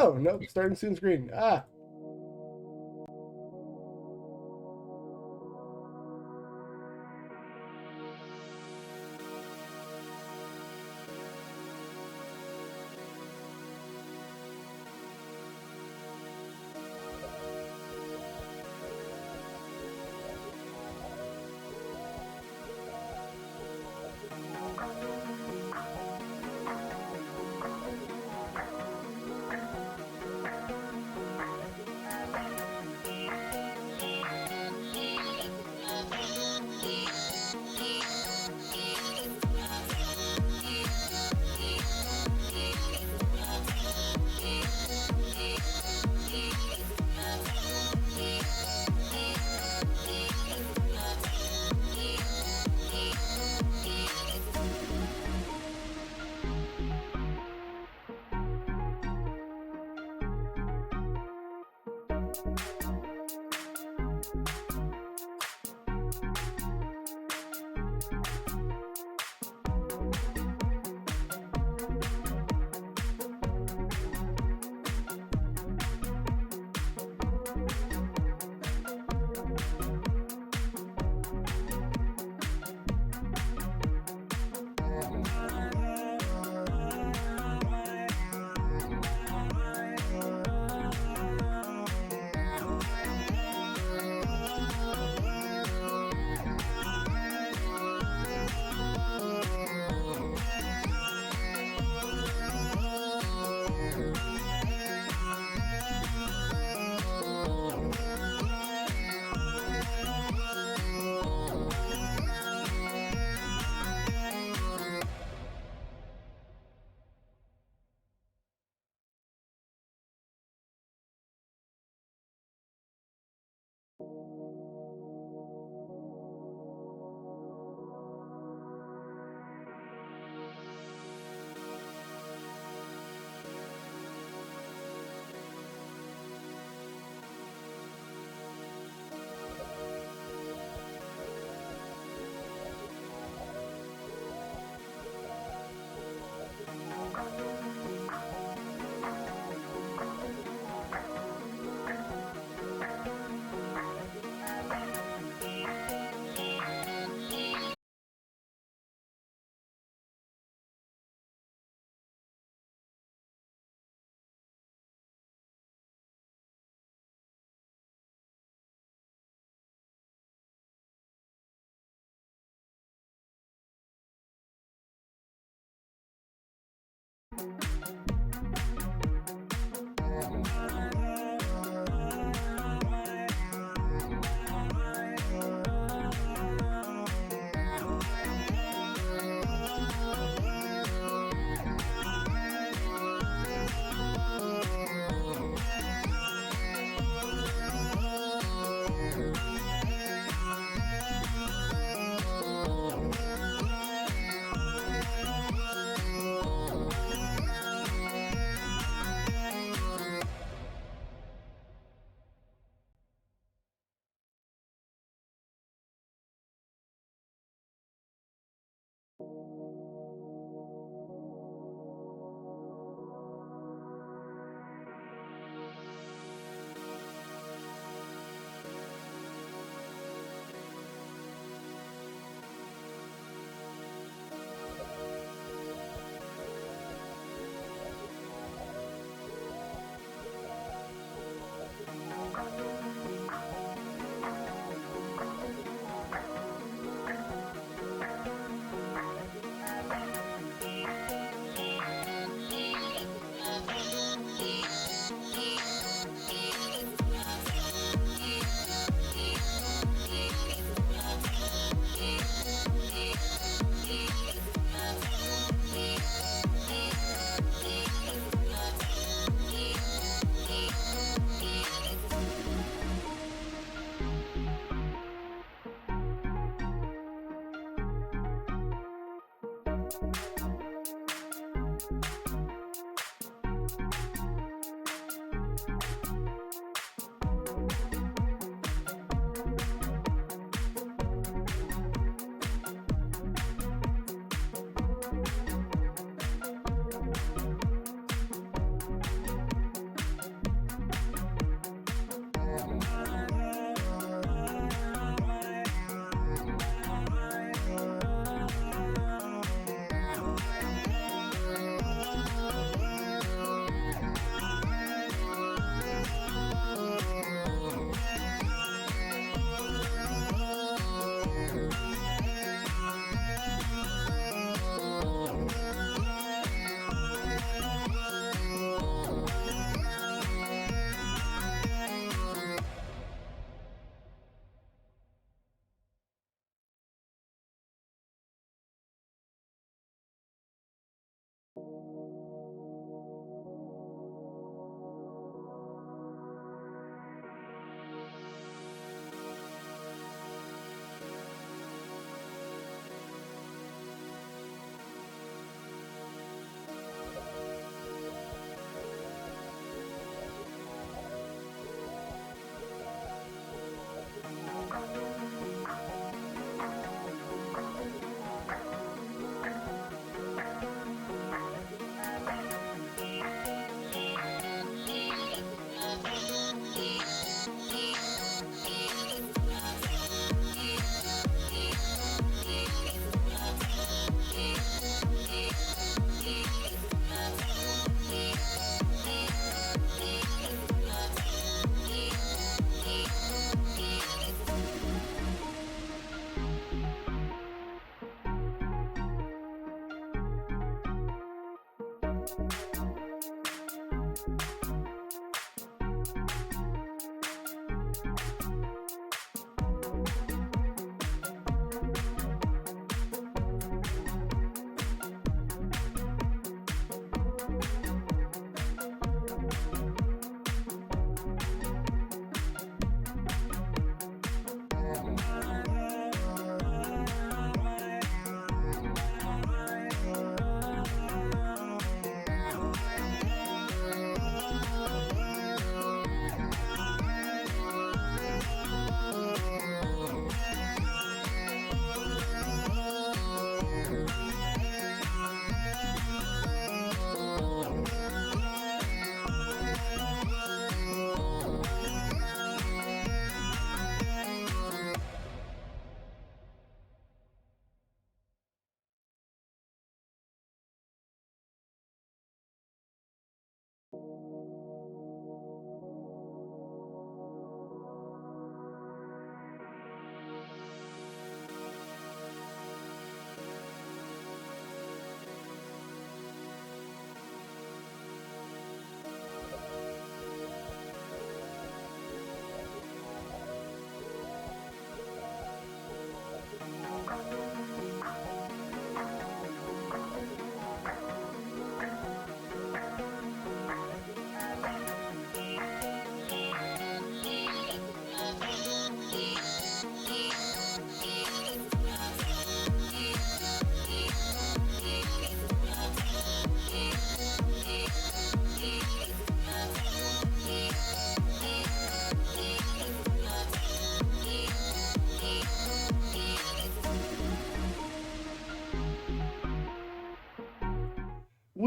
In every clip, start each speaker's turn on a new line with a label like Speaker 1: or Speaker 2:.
Speaker 1: Oh, nope. Starting soon screen. Ah.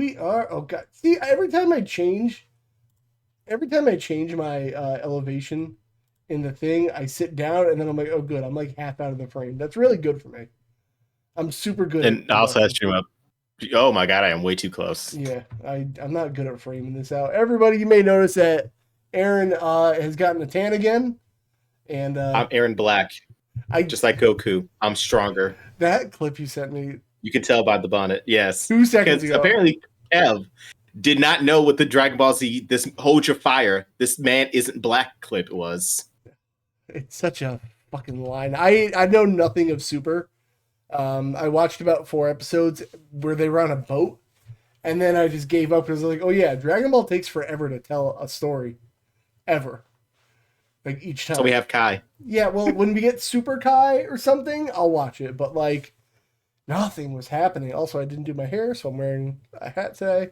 Speaker 1: we are. Oh god! See, every time I change my elevation in the thing, I sit down and then I'm like, oh good, I'm like half out of the frame. That's really good for me. I'm super good at
Speaker 2: And also
Speaker 1: adjusting.
Speaker 2: that stream up. Oh my god, I am way too close.
Speaker 1: Yeah, I'm not good at framing this out. Everybody, you may notice that Aaron has gotten a tan again, and
Speaker 2: I'm Aaron Black,
Speaker 1: I
Speaker 2: just like Goku. I'm stronger.
Speaker 1: that clip you sent me
Speaker 2: You can tell by the bonnet. Yes,
Speaker 1: 2 seconds
Speaker 2: because
Speaker 1: ago.
Speaker 2: apparently Kev did not know what the Dragon Ball Z "This Hold Your Fire, This Man Isn't Black" clip was.
Speaker 1: It's such a fucking line. I know nothing of Super. I watched about 4 episodes where they were on a boat, and then I just gave up because I was like, oh yeah, Dragon Ball takes forever to tell a story, ever. Like each time.
Speaker 2: So we have Kai.
Speaker 1: Yeah, well, when we get Super Kai or something, I'll watch it. But like, nothing was happening. Also, I didn't do my hair, so I'm wearing a hat today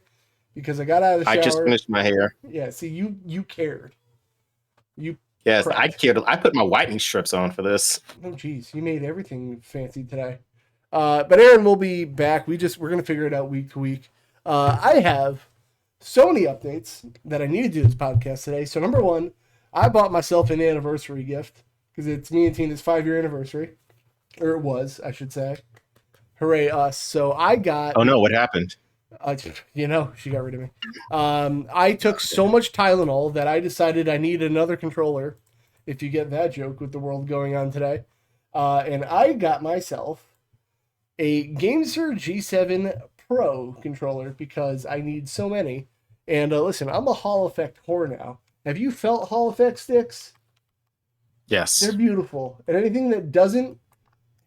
Speaker 1: because I got out of the shower.
Speaker 2: I just finished my hair.
Speaker 1: Yeah, see, you cared. You
Speaker 2: Yes,
Speaker 1: prepped.
Speaker 2: I cared. I put my whitening strips on for this.
Speaker 1: Oh, geez, you made everything fancy today. But Aaron will be back. We're gonna figure it out week to week. I have so many updates that I need to do this podcast today. So number one, I bought myself an anniversary gift because it's me and Tina's 5-year anniversary, or it was, I should say. Hooray us! So I got.
Speaker 2: Oh no, what happened?
Speaker 1: She got rid of me. I took so much Tylenol that I decided I need another controller. If you get that joke with the world going on today, and I got myself a GameSir G7 Pro controller because I need so many. And listen, I'm a Hall Effect whore now. Have you felt Hall Effect sticks?
Speaker 2: Yes.
Speaker 1: They're beautiful. And anything that doesn't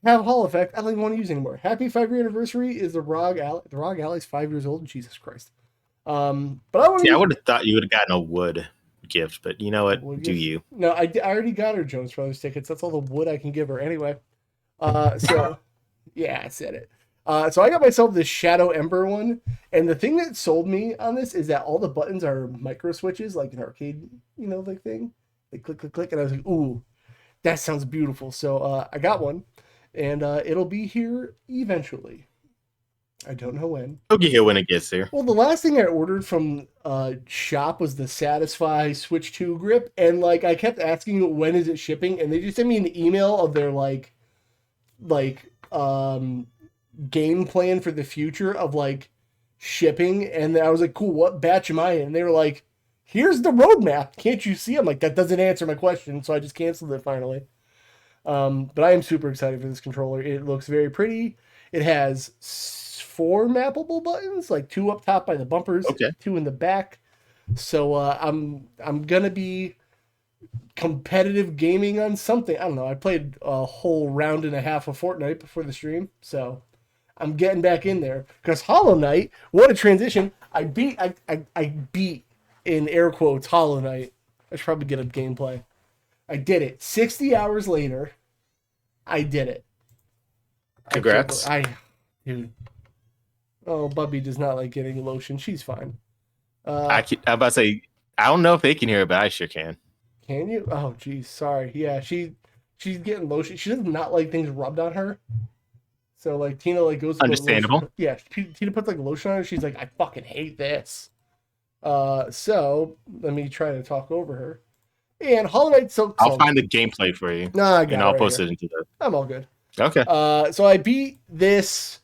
Speaker 1: have Hall Effect, I don't even want to use anymore. Happy 5-year anniversary is the ROG Ally. The ROG Ally's 5 years old. Jesus Christ. But I want to.
Speaker 2: Yeah, I would have thought you would have gotten a wood gift, but you know what? Do you?
Speaker 1: No, I already got her Jones Brothers tickets. That's all the wood I can give her anyway. So yeah, I said it. So I got myself this Shadow Ember one, and the thing that sold me on this is that all the buttons are micro switches, like an arcade, like thing. They click, click, click, and I was like, ooh, that sounds beautiful. So I got one, and it'll be here eventually. I don't know when.
Speaker 2: It'll get here when it gets here.
Speaker 1: Well, the last thing I ordered from shop was the Satisfy Switch 2 grip, and like I kept asking when is it shipping, and they just sent me an email of their like game plan for the future of like shipping, and I was like, cool, what batch am I in? And they were like, here's the roadmap, can't you see? I'm like, that doesn't answer my question, so I just canceled it finally. But I am super excited for this controller. It looks very pretty. It has 4 mappable buttons, like 2 up top by the bumpers,
Speaker 2: okay,
Speaker 1: 2 in the back. So I'm gonna be competitive gaming on something. I don't know. I played a whole round and a half of Fortnite before the stream, so I'm getting back in there. Because Hollow Knight, what a transition! I beat in air quotes Hollow Knight. I should probably get a gameplay. I did it. 60 hours later, I did it.
Speaker 2: Congrats.
Speaker 1: Dude. Oh, Bubby does not like getting lotion. She's fine.
Speaker 2: I'm about to say, I don't know if they can hear it, but I sure can.
Speaker 1: Can you? Oh, geez. Sorry. Yeah, she's getting lotion. She does not like things rubbed on her. So, like, Tina, like, goes to
Speaker 2: understandable.
Speaker 1: Yeah, Tina puts, like, lotion on her. She's like, I fucking hate this. So, let me try to talk over her. And Hollow Knight Silk
Speaker 2: I'll find the gameplay for you.
Speaker 1: Nah, I got
Speaker 2: and I'll post it into the...
Speaker 1: I'm all good.
Speaker 2: Okay.
Speaker 1: So I beat this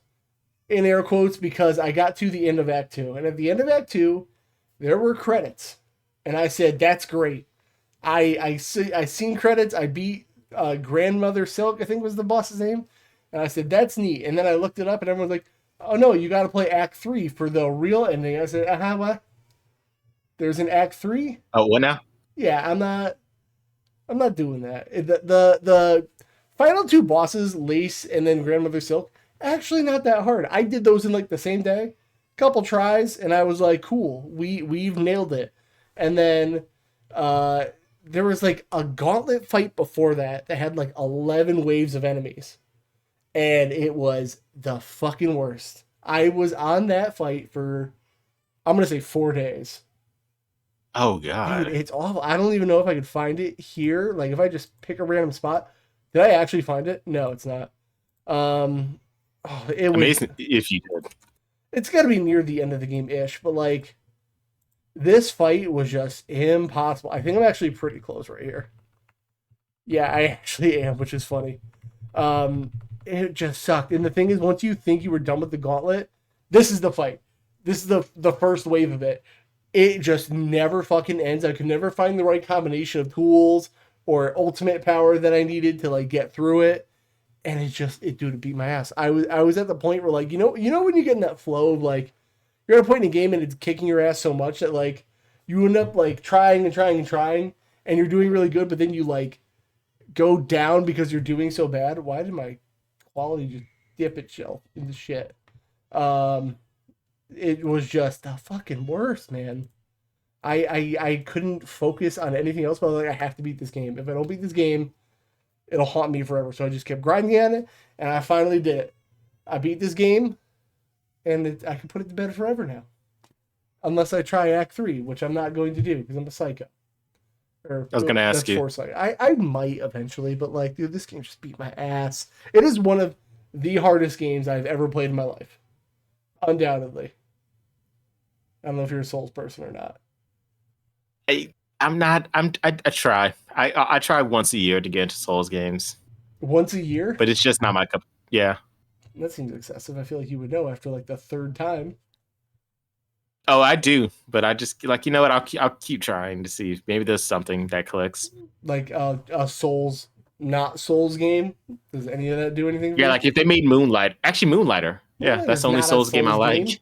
Speaker 1: in air quotes because I got to the end of Act 2. And at the end of Act 2, there were credits. And I said, that's great. I seen credits. I beat Grandmother Silk, I think was the boss's name. And I said, that's neat. And then I looked it up and everyone's like, oh no, you got to play Act 3 for the real ending. I said, what? There's an Act 3?
Speaker 2: Oh, what now?
Speaker 1: Yeah, I'm not doing that. The final 2 bosses, Lace and then Grandmother Silk, actually not that hard. I did those in like the same day, couple tries, and I was like, cool, we've nailed it. And then there was like a gauntlet fight before that had like 11 waves of enemies, and it was the fucking worst. I was on that fight for, I'm gonna say 4 days.
Speaker 2: Oh god,
Speaker 1: dude, it's awful. I don't even know if I could find it here. Like if I just pick a random spot, did I actually find it? No, it's not. It was
Speaker 2: amazing if you did.
Speaker 1: It's got to be near the end of the game ish, but like this fight was just impossible. I think I'm actually pretty close right here. Yeah, I actually am, which is funny. Um, it just sucked. And the thing is, once you think you were done with the gauntlet, this is the fight. This is the first wave of it. It just never fucking ends. I could never find the right combination of tools or ultimate power that I needed to like get through it. And it beat my ass. I was at the point where like you know when you get in that flow of like you're at a point in a game and it's kicking your ass so much that like you end up like trying and trying and trying and you're doing really good, but then you like go down because you're doing so bad. Why did my quality just dip itself into shit? Um, it was just the fucking worst, man. I couldn't focus on anything else, but I was like, I have to beat this game. If I don't beat this game, it'll haunt me forever. So I just kept grinding on it, and I finally did it. I beat this game, and I can put it to bed forever now. Unless I try Act 3, which I'm not going to do because I'm a psycho. Or
Speaker 2: I was gonna ask
Speaker 1: that's
Speaker 2: you.
Speaker 1: Foresight. I might eventually, but like, dude, this game just beat my ass. It is one of the hardest games I've ever played in my life, undoubtedly. I don't know if you're a Souls person or not.
Speaker 2: I'm not. I try. I try once a year to get into Souls games,
Speaker 1: Once a year?
Speaker 2: but it's just not my cup. Yeah.
Speaker 1: That seems excessive. I feel like you would know after like the third time.
Speaker 2: Oh, I do, but I just like you know what? I'll keep trying to see if maybe there's something that clicks.
Speaker 1: Like a Souls, not Souls game. Does any of that do anything? For
Speaker 2: Yeah,
Speaker 1: you?
Speaker 2: like if they made Moonlighter. Yeah, that's
Speaker 1: Moonlighter's
Speaker 2: the only
Speaker 1: not a
Speaker 2: Souls game I
Speaker 1: Souls
Speaker 2: like.
Speaker 1: game.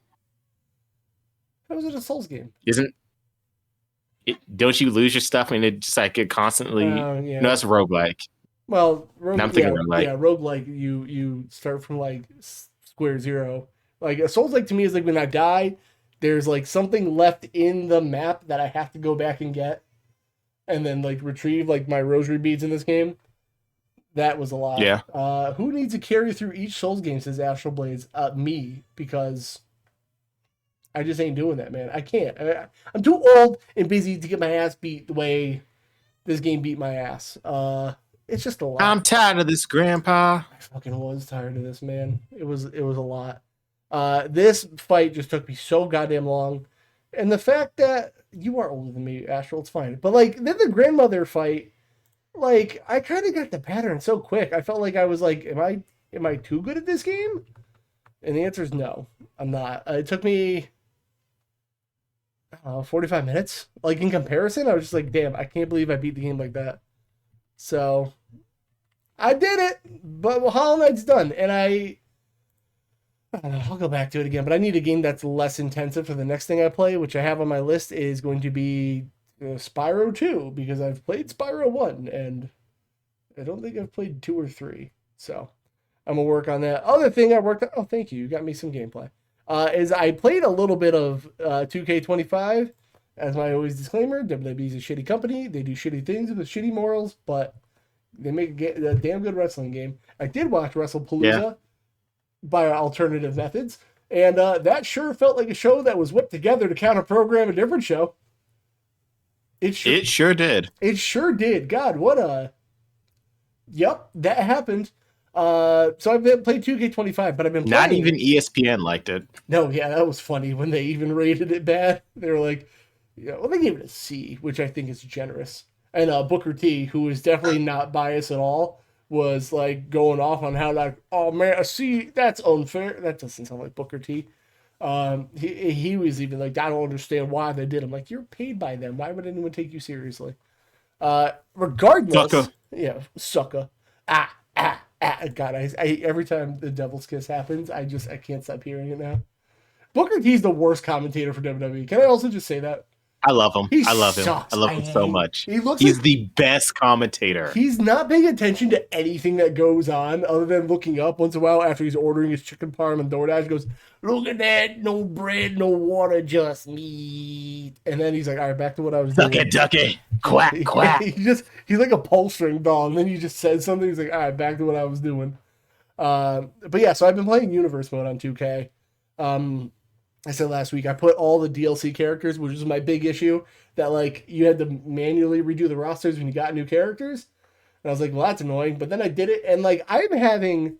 Speaker 1: How is it a Souls game?
Speaker 2: Isn't it? Don't you lose your stuff and it just like it constantly?
Speaker 1: Yeah.
Speaker 2: No, that's a roguelike.
Speaker 1: Well,
Speaker 2: No, I'm thinking roguelike.
Speaker 1: yeah, roguelike. You start from like square zero. Like a Souls like to me is like when I die, there's like something left in the map that I have to go back and get, and then like retrieve like my rosary beads in this game. That was a lot.
Speaker 2: Yeah.
Speaker 1: Who needs to carry through each Souls game? Says Astral Blades. Me, because I just ain't doing that, man. I can't. I'm too old and busy to get my ass beat the way this game beat my ass. It's just a lot.
Speaker 2: I'm tired of this, Grandpa.
Speaker 1: I fucking was tired of this, man. It was a lot. This fight just took me so goddamn long, and the fact that you are older than me, Astral, it's fine. But like then the grandmother fight, like I kind of got the pattern so quick. I felt like I was like, am I too good at this game? And the answer is no, I'm not. It took me 45 minutes. Like in comparison, I was just like, damn, I can't believe I beat the game like that. So I did it, but Hollow Knight's done, and I'll go back to it again. But I need a game that's less intensive for the next thing I play, which I have on my list is going to be Spyro 2 because I've played Spyro 1 and I don't think I've played 2 or 3. So I'm gonna work on that. Other thing I worked on. Oh, thank you. You got me some gameplay. Is I played a little bit of 2K25. As my always disclaimer, WWE is a shitty company. They do shitty things with shitty morals, but they make a damn good wrestling game. I did watch WrestlePalooza by alternative methods, and that sure felt like a show that was whipped together to counter program a different show. It
Speaker 2: sure did.
Speaker 1: It sure did. God, what a... Yep, that happened. So I've played 2K25, but I've been playing...
Speaker 2: Not even ESPN liked it.
Speaker 1: No, yeah, that was funny when they even rated it bad. They were like, well, they gave it a C, which I think is generous. And Booker T, who is definitely not biased at all, was like going off on how like, oh man, a C, that's unfair. That doesn't sound like Booker T. He was even like, I don't understand why they did. I'm like, you're paid by them. Why would anyone take you seriously? Regardless,
Speaker 2: Sucker.
Speaker 1: Yeah, sucker. God, I every time the Devil's Kiss happens, I can't stop hearing it now. Booker T's the worst commentator for WWE. Can I also just say that?
Speaker 2: I love him.
Speaker 1: He
Speaker 2: I love
Speaker 1: sucks.
Speaker 2: him. I love him so much.
Speaker 1: He's
Speaker 2: the best commentator.
Speaker 1: He's not paying attention to anything that goes on other than looking up once in a while after he's ordering his chicken parm and DoorDash. He goes, look at that, no bread, no water, just meat. And then he's like, all right, back to what I was doing.
Speaker 2: Ducky, quack, quack.
Speaker 1: He's like a pull string doll. And then he just says something. He's like, all right, back to what I was doing. But yeah, so I've been playing Universe Mode on 2K. I said last week, I put all the DLC characters, which was my big issue, that like you had to manually redo the rosters when you got new characters. And I was like, well, that's annoying. But then I did it, and like I'm having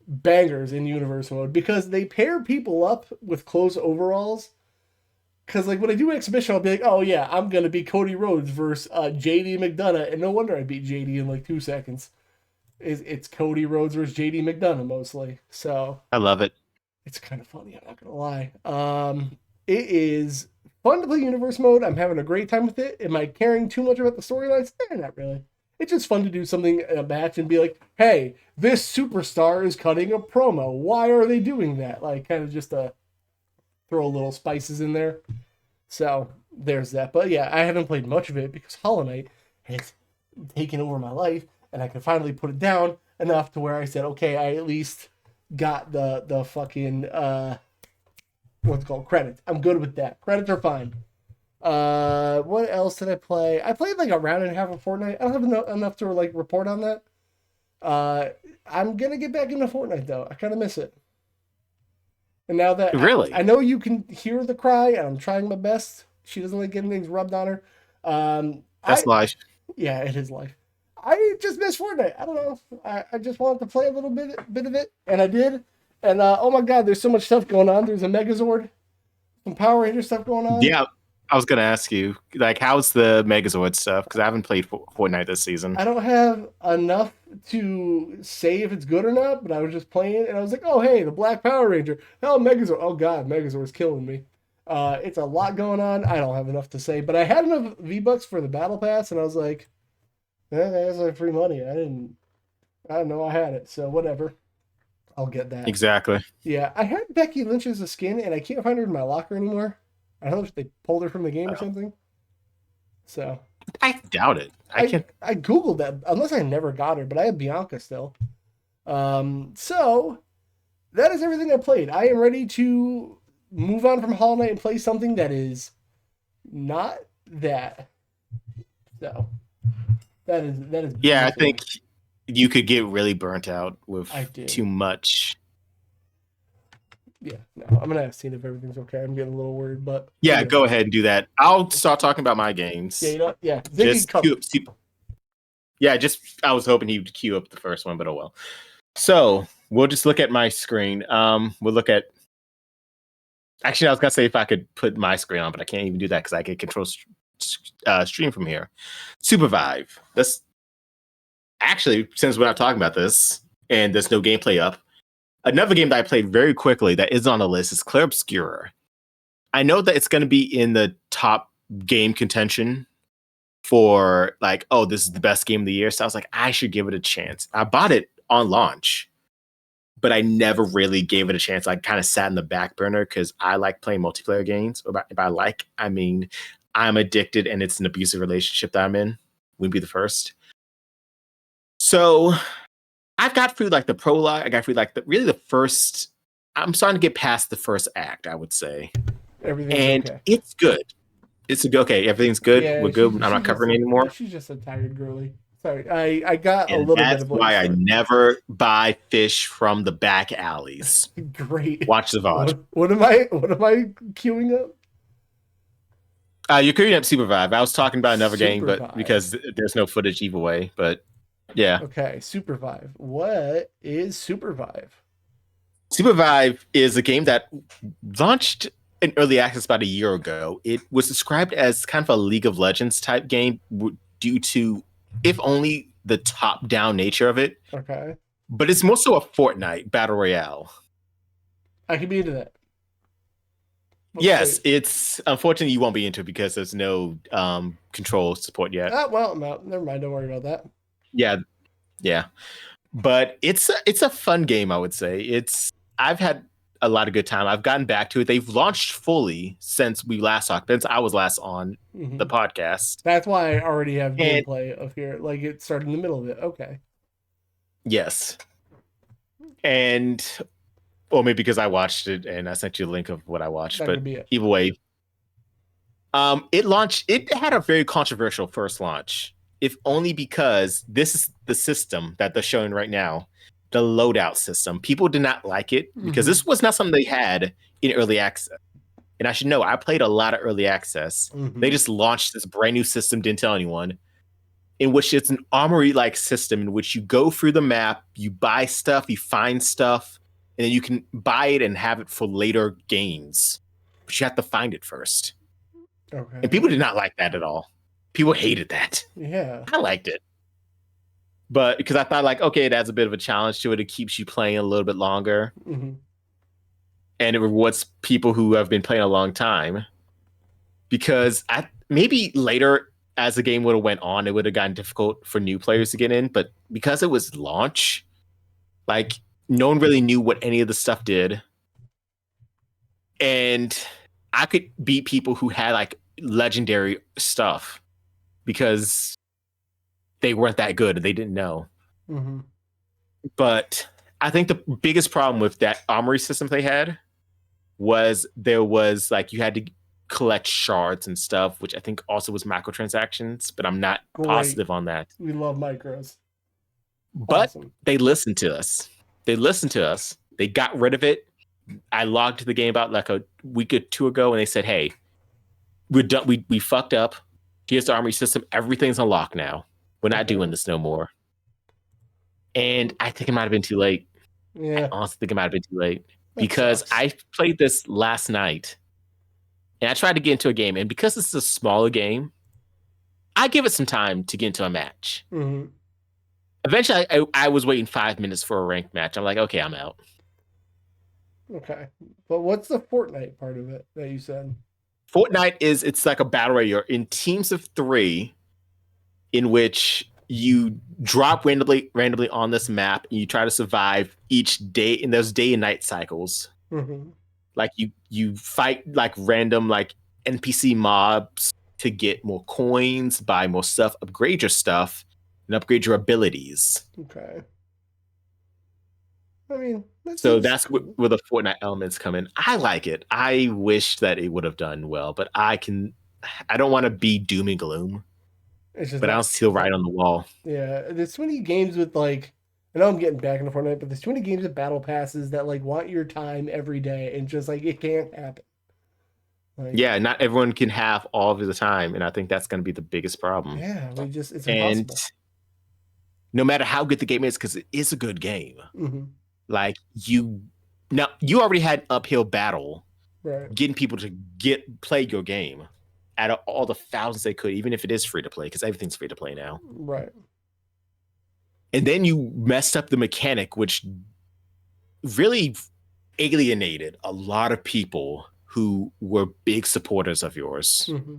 Speaker 1: bangers in universe mode because they pair people up with close overalls. Because like when I do exhibition, I'll be like, oh yeah, I'm gonna be Cody Rhodes versus JD McDonough, and no wonder I beat JD in like 2 seconds. It's Cody Rhodes versus JD McDonough mostly, so
Speaker 2: I love it.
Speaker 1: it's kind of funny. I'm not gonna lie. It is fun to play universe mode. I'm having a great time with it. Am I caring too much about the storylines? Not really. It's just fun to do something in a match and be like, hey, this superstar is cutting a promo. Why are they doing that? Like, kind of just throw a little spices in there. So there's that. But yeah, I haven't played much of it because Hollow Knight has taken over my life, and I can finally put it down enough to where I said, okay, I at least got the fucking what's it called, credits. I'm good with that. Credits are fine. What else did I play? I played like a round and a half of Fortnite. I don't have enough to like report on that. I'm gonna get back into Fortnite though. I kind of miss it. And now that
Speaker 2: Really?
Speaker 1: I know you can hear the cry, and I'm trying my best. She doesn't like getting things rubbed on her.
Speaker 2: That's life.
Speaker 1: Yeah, it is life. I just miss Fortnite. I don't know. I just wanted to play a little bit of it, and I did. And oh my god, there's so much stuff going on. There's a Megazord, some Power Ranger stuff going on.
Speaker 2: Yeah, I was gonna ask you, like, how's the Megazord stuff? Because I haven't played Fortnite this season.
Speaker 1: I don't have enough to say if it's good or not, but I was just playing, and I was like, oh hey, the Black Power Ranger. Oh, Megazord. Oh god, Megazord's killing me. It's a lot going on. I don't have enough to say, but I had enough V-Bucks for the Battle Pass, and I was like, that's like free money. I didn't know I had it, so whatever. I'll get that.
Speaker 2: Exactly.
Speaker 1: Yeah, I had Becky Lynch's skin, and I can't find her in my locker anymore. I don't know if they pulled her from the game or something. So
Speaker 2: I doubt it. I
Speaker 1: googled that, unless I never got her, but I have Bianca still. So that is everything I played. I am ready to move on from Hollow Knight and play something that is not that. So that is.
Speaker 2: Yeah, I think you could get really burnt out with too much.
Speaker 1: Yeah, no, I'm gonna ask Tina if everything's okay. I'm getting a little worried, but
Speaker 2: yeah, go ahead and do that. I'll start talking about my games.
Speaker 1: Yeah, you know, yeah.
Speaker 2: Just I was hoping he would queue up the first one, but oh well. So we'll just look at my screen. We'll look at. Actually, I was gonna say if I could put my screen on, but I can't even do that because I can control stream from here. Supervive. That's actually, since we're not talking about this and there's no gameplay up. Another game that I played very quickly that is on the list is Clair Obscura. I know that it's going to be in the top game contention for like, oh, this is the best game of the year. So I was like, I should give it a chance. I bought it on launch, but I never really gave it a chance. I kind of sat in the back burner because I like playing multiplayer games. I mean, I'm addicted and it's an abusive relationship that I'm in. Wouldn't be the first. So I've got through like the prologue. I got through like the first. I'm starting to get past the first act, I would say.
Speaker 1: Everything's okay.
Speaker 2: It's good. Okay. Everything's good.
Speaker 1: Yeah,
Speaker 2: we're good. I'm not covering anymore.
Speaker 1: She's just a tired girly. Sorry, I got a little bit of.
Speaker 2: That's why I never buy fish from the back alleys.
Speaker 1: Great.
Speaker 2: Watch the VOD.
Speaker 1: What am I queuing up?
Speaker 2: You're queuing up Supervive. I was talking about another game, but because there's no footage either way, but. Yeah.
Speaker 1: Okay, Supervive. What is Supervive?
Speaker 2: Supervive is a game that launched in early access about a year ago. It was described as kind of a League of Legends type game due to, if only, the top-down nature of it.
Speaker 1: Okay.
Speaker 2: But it's more so a Fortnite battle royale.
Speaker 1: I can be into that.
Speaker 2: Yes, it's unfortunately you won't be into it because there's no control support yet.
Speaker 1: Well, no, never mind. Don't worry about that.
Speaker 2: Yeah. But it's a fun game, I would say. I've had a lot of good time. I've gotten back to it. They've launched fully since we last talked. Since I was last on the podcast.
Speaker 1: That's why I already have gameplay of here. Like it started in the middle of it. Okay.
Speaker 2: Yes. And or maybe because I watched it and I sent you a link of what I watched. That but either way. It had a very controversial first launch. If only because this is the system that they're showing right now, the loadout system. People did not like it because this was not something they had in early access. And I should know, I played a lot of early access. They just launched this brand new system, didn't tell anyone. in which it's an armory-like system in which you go through the map, you buy stuff, you find stuff, and then you can buy it and have it for later games. But you have to find it first.
Speaker 1: Okay.
Speaker 2: And people did not like that at all. People hated that.
Speaker 1: Yeah.
Speaker 2: I liked it. But because I thought, like, okay, it adds a bit of a challenge to it. It keeps you playing a little bit longer.
Speaker 1: Mm-hmm.
Speaker 2: And it rewards people who have been playing a long time. Because maybe later, as the game would have went on, it would have gotten difficult for new players to get in. But because it was launch, like, no one really knew what any of the stuff did. And I could beat people who had, like, legendary stuff because they weren't that good. They didn't know.
Speaker 1: Mm-hmm.
Speaker 2: But I think the biggest problem with that armory system they had was there was, like, you had to collect shards and stuff, which I think also was microtransactions, but I'm not positive on that.
Speaker 1: We love micros.
Speaker 2: But
Speaker 1: Awesome.
Speaker 2: they listened to us. They got rid of it. I logged the game about like a week or two ago, and they said, "Hey, we're done. We fucked up. Here's the armory system. Everything's unlocked now. We're not doing this no more." And I think it might have been too late.
Speaker 1: Yeah.
Speaker 2: I honestly think it might have been too late because I played this last night, and I tried to get into a game, and because this is a smaller game, I give it some time to get into a match.
Speaker 1: Mm-hmm.
Speaker 2: Eventually, I was waiting 5 minutes for a ranked match. I'm like, okay, I'm out.
Speaker 1: Okay. But what's the Fortnite part of it that you said?
Speaker 2: Fortnite it's like a battle royale in teams of 3 in which you drop randomly on this map and you try to survive each day in those day and night cycles.
Speaker 1: Mm-hmm.
Speaker 2: Like you fight like random like NPC mobs to get more coins, buy more stuff, upgrade your stuff, and upgrade your abilities.
Speaker 1: Okay. I mean,
Speaker 2: that's where the Fortnite elements come in. I like it. I wish that it would have done well, but I don't want to be doom and gloom. But I don't see right on the wall.
Speaker 1: Yeah, there's too many games with like, I know I'm getting back into Fortnite, but there's too many games with battle passes that like want your time every day, and just like it can't happen.
Speaker 2: Like, yeah, not everyone can have all of the time, and I think that's going to be the biggest problem.
Speaker 1: Yeah, it's impossible.
Speaker 2: And no matter how good the game is, because it is a good game.
Speaker 1: Mm-hmm.
Speaker 2: Like you already had uphill battle,
Speaker 1: right?
Speaker 2: Getting people to play your game out of all the thousands they could, even if it is free to play, because everything's free to play now.
Speaker 1: Right.
Speaker 2: And then you messed up the mechanic, which really alienated a lot of people who were big supporters of yours.
Speaker 1: Mm-hmm.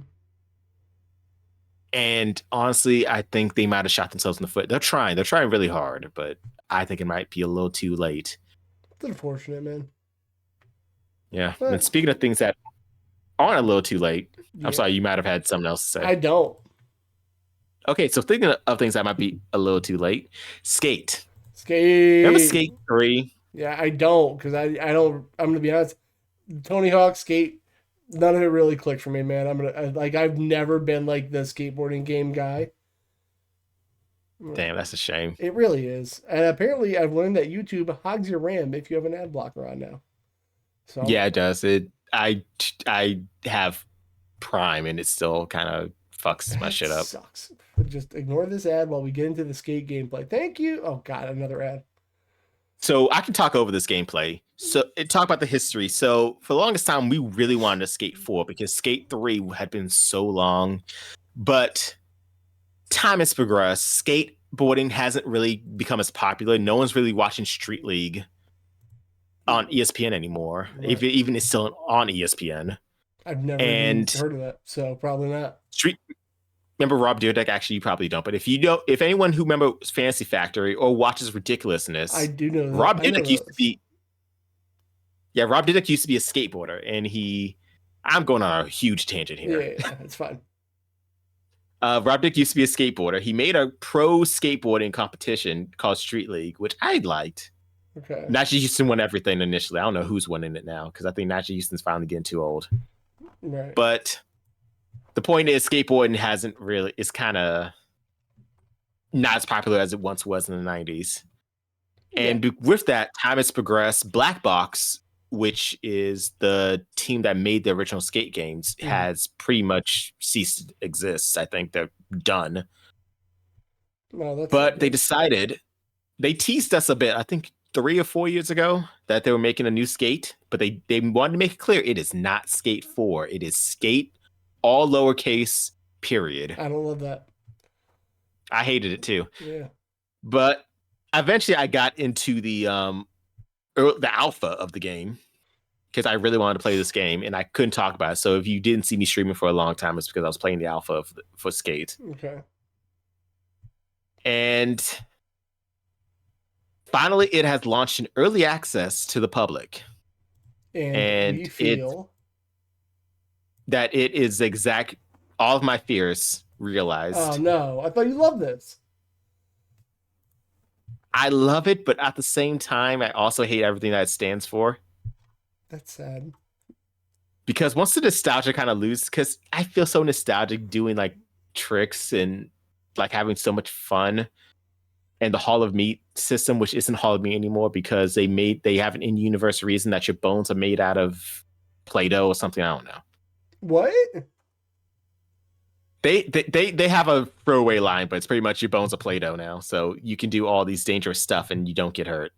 Speaker 2: And honestly, I think they might have shot themselves in the foot. They're trying really hard, but I think it might be a little too late.
Speaker 1: It's unfortunate, man.
Speaker 2: Yeah. But, and speaking of things that aren't a little too late,
Speaker 1: yeah.
Speaker 2: I'm sorry, you might have had something else to say.
Speaker 1: I don't.
Speaker 2: Okay, so thinking of things that might be a little too late, Skate.
Speaker 1: Remember
Speaker 2: Skate 3?
Speaker 1: Yeah, I don't, because I don't. I'm gonna be honest. Tony Hawk, Skate, none of it really clicked for me, man. I've never been like the skateboarding game guy.
Speaker 2: Damn, that's a shame.
Speaker 1: It really is. And apparently I've learned that YouTube hogs your RAM if you have an ad blocker on now. So
Speaker 2: yeah, it does. I have Prime and it still kind of fucks my shit up.
Speaker 1: Sucks. Just ignore this ad while we get into the Skate gameplay. Thank you. Oh god, another ad.
Speaker 2: So I can talk over this gameplay. So talk about the history. So for the longest time, we really wanted to Skate 4 because Skate 3 had been so long, but time has progressed. Skateboarding hasn't really become as popular. No one's really watching Street League on ESPN anymore. Right. Even it's still on ESPN.
Speaker 1: I've never even heard of that, so probably not.
Speaker 2: Remember Rob Dyrdek? Actually, you probably don't. But if anyone who remembers Fantasy Factory or watches Ridiculousness,
Speaker 1: I do know that.
Speaker 2: Rob Dyrdek used to be. Yeah, Rob Dyrdek used to be a skateboarder, and I'm going on a huge tangent here.
Speaker 1: Yeah, it's fine.
Speaker 2: Rob Dyrdek used to be a skateboarder. He made a pro skateboarding competition called Street League, which I liked.
Speaker 1: Okay.
Speaker 2: Nigel Houston won everything initially. I don't know who's winning it now because I think Nigel Houston's finally getting too old.
Speaker 1: Right.
Speaker 2: But the point is, skateboarding it's kind of not as popular as it once was in the 90s. Yeah. And with that, time has progressed. Black Box, which is the team that made the original Skate games, has pretty much ceased to exist. I think they're done.
Speaker 1: No, that's not
Speaker 2: But they
Speaker 1: good.
Speaker 2: decided, they teased us a bit, I think 3 or 4 years ago, that they were making a new Skate, but they wanted to make it clear it is not Skate 4. It is Skate, all lowercase, period.
Speaker 1: I don't love that.
Speaker 2: I hated it too.
Speaker 1: Yeah.
Speaker 2: But eventually I got into the alpha of the game because I really wanted to play this game and I couldn't talk about it. So if you didn't see me streaming for a long time, it's because I was playing the alpha for Skate.
Speaker 1: Okay.
Speaker 2: And finally, it has launched in early access to the public.
Speaker 1: And we
Speaker 2: And
Speaker 1: feel.
Speaker 2: it is all of my fears
Speaker 1: Oh
Speaker 2: realized.
Speaker 1: no! I thought you loved this.
Speaker 2: I love it, but at the same time, I also hate everything that it stands for.
Speaker 1: That's sad.
Speaker 2: Because once the nostalgia kind of loses, because I feel so nostalgic doing like tricks and like having so much fun. And the Hall of Meat system, which isn't Hall of Meat anymore because they have an in-universe reason that your bones are made out of Play-Doh or something. I don't know.
Speaker 1: What?
Speaker 2: They have a throwaway line, but it's pretty much your bones are Play-Doh now, so you can do all these dangerous stuff and you don't get hurt.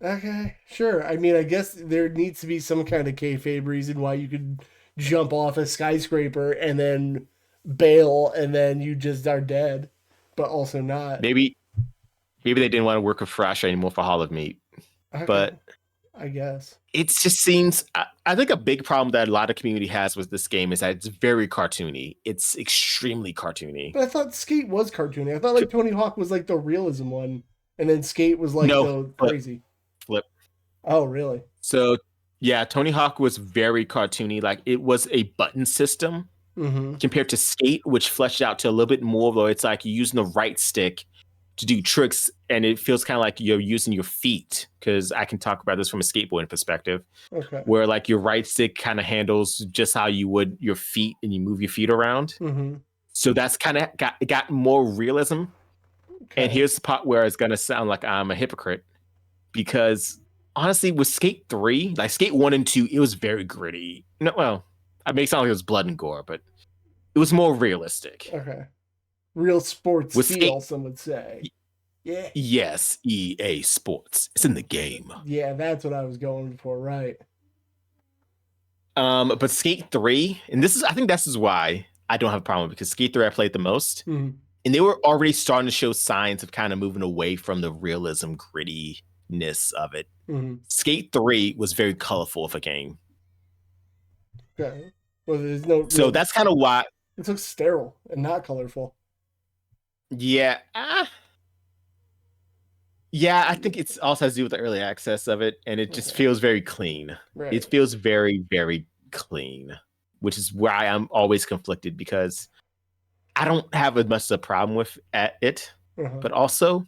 Speaker 1: Okay, sure. I mean, I guess there needs to be some kind of kayfabe reason why you could jump off a skyscraper and then bail and then you just are dead, but also not.
Speaker 2: Maybe they didn't want to work with Fresh anymore for Hall of Meat,
Speaker 1: Okay,
Speaker 2: but
Speaker 1: I guess.
Speaker 2: it just seems. I think a big problem that a lot of community has with this game is that it's very cartoony. It's extremely cartoony.
Speaker 1: But I thought Skate was cartoony. I thought like Tony Hawk was like the realism one, and then Skate was like
Speaker 2: No,
Speaker 1: the crazy.
Speaker 2: flip.
Speaker 1: Oh, really?
Speaker 2: So yeah, Tony Hawk was very cartoony. Like it was a button system
Speaker 1: Mm-hmm.
Speaker 2: compared to Skate, which fleshed out to a little bit more. Though it's like you're using the right stick to do tricks, and it feels kind of like you're using your feet. Because I can talk about this from a skateboarding perspective,
Speaker 1: Okay.
Speaker 2: where like your right stick kind of handles just how you would your feet, and you move your feet around.
Speaker 1: Mm-hmm.
Speaker 2: So that's kind of got more realism.
Speaker 1: Okay.
Speaker 2: And here's the part where it's gonna sound like I'm a hypocrite because honestly, with Skate 3, like Skate 1 and 2, it was very gritty. No, well, it may sound like it was blood and gore, but it was more realistic.
Speaker 1: Okay. Real sports
Speaker 2: With
Speaker 1: feel,
Speaker 2: Skate,
Speaker 1: some would say. Yeah.
Speaker 2: yes, EA Sports. It's in the game.
Speaker 1: Yeah, that's what I was going for, right?
Speaker 2: But Skate 3, and I think this is why I don't have a problem because Skate 3 I played the most.
Speaker 1: Mm-hmm.
Speaker 2: And they were already starting to show signs of kind of moving away from the realism grittiness of it.
Speaker 1: Mm-hmm.
Speaker 2: Skate 3 was very colorful of a game.
Speaker 1: Okay. Well, there's no.
Speaker 2: So that's kind of why.
Speaker 1: It looks sterile and not colorful.
Speaker 2: Yeah. Yeah, I think it also has to do with the early access of it, and it just feels very clean.
Speaker 1: Right.
Speaker 2: It feels very, very clean, which is why I'm always conflicted because I don't have as much of a problem with it, but also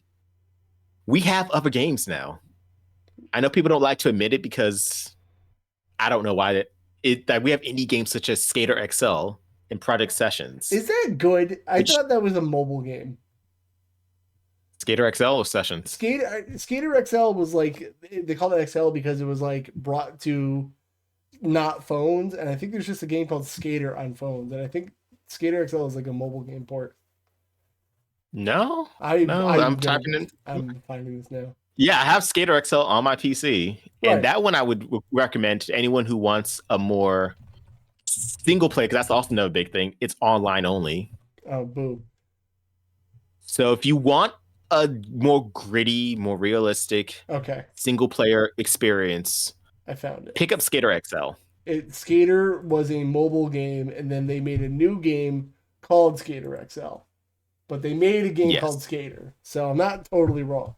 Speaker 2: we have other games now. I know people don't like to admit it because I don't know why that we have indie games such as Skater XL and Project Sessions.
Speaker 1: Is that good? I thought that was a mobile game.
Speaker 2: Skater XL or Sessions?
Speaker 1: Skater XL was like, they called it XL because it was like brought to not phones, and I think there's just a game called Skater on phones, and I think Skater XL is like a mobile game port.
Speaker 2: No,
Speaker 1: I'm
Speaker 2: typing in.
Speaker 1: I'm finding this now.
Speaker 2: Yeah, I have Skater XL on my PC,
Speaker 1: Right.
Speaker 2: and that one I would recommend to anyone who wants a more single play, because that's also another big thing. It's online only.
Speaker 1: Oh, boo.
Speaker 2: So if you want a more gritty, more realistic, single player experience,
Speaker 1: I found it.
Speaker 2: Pick up Skater XL.
Speaker 1: Skater was a mobile game, and then they made a new game called Skater XL. But they made a game called Skater, so I'm not totally wrong.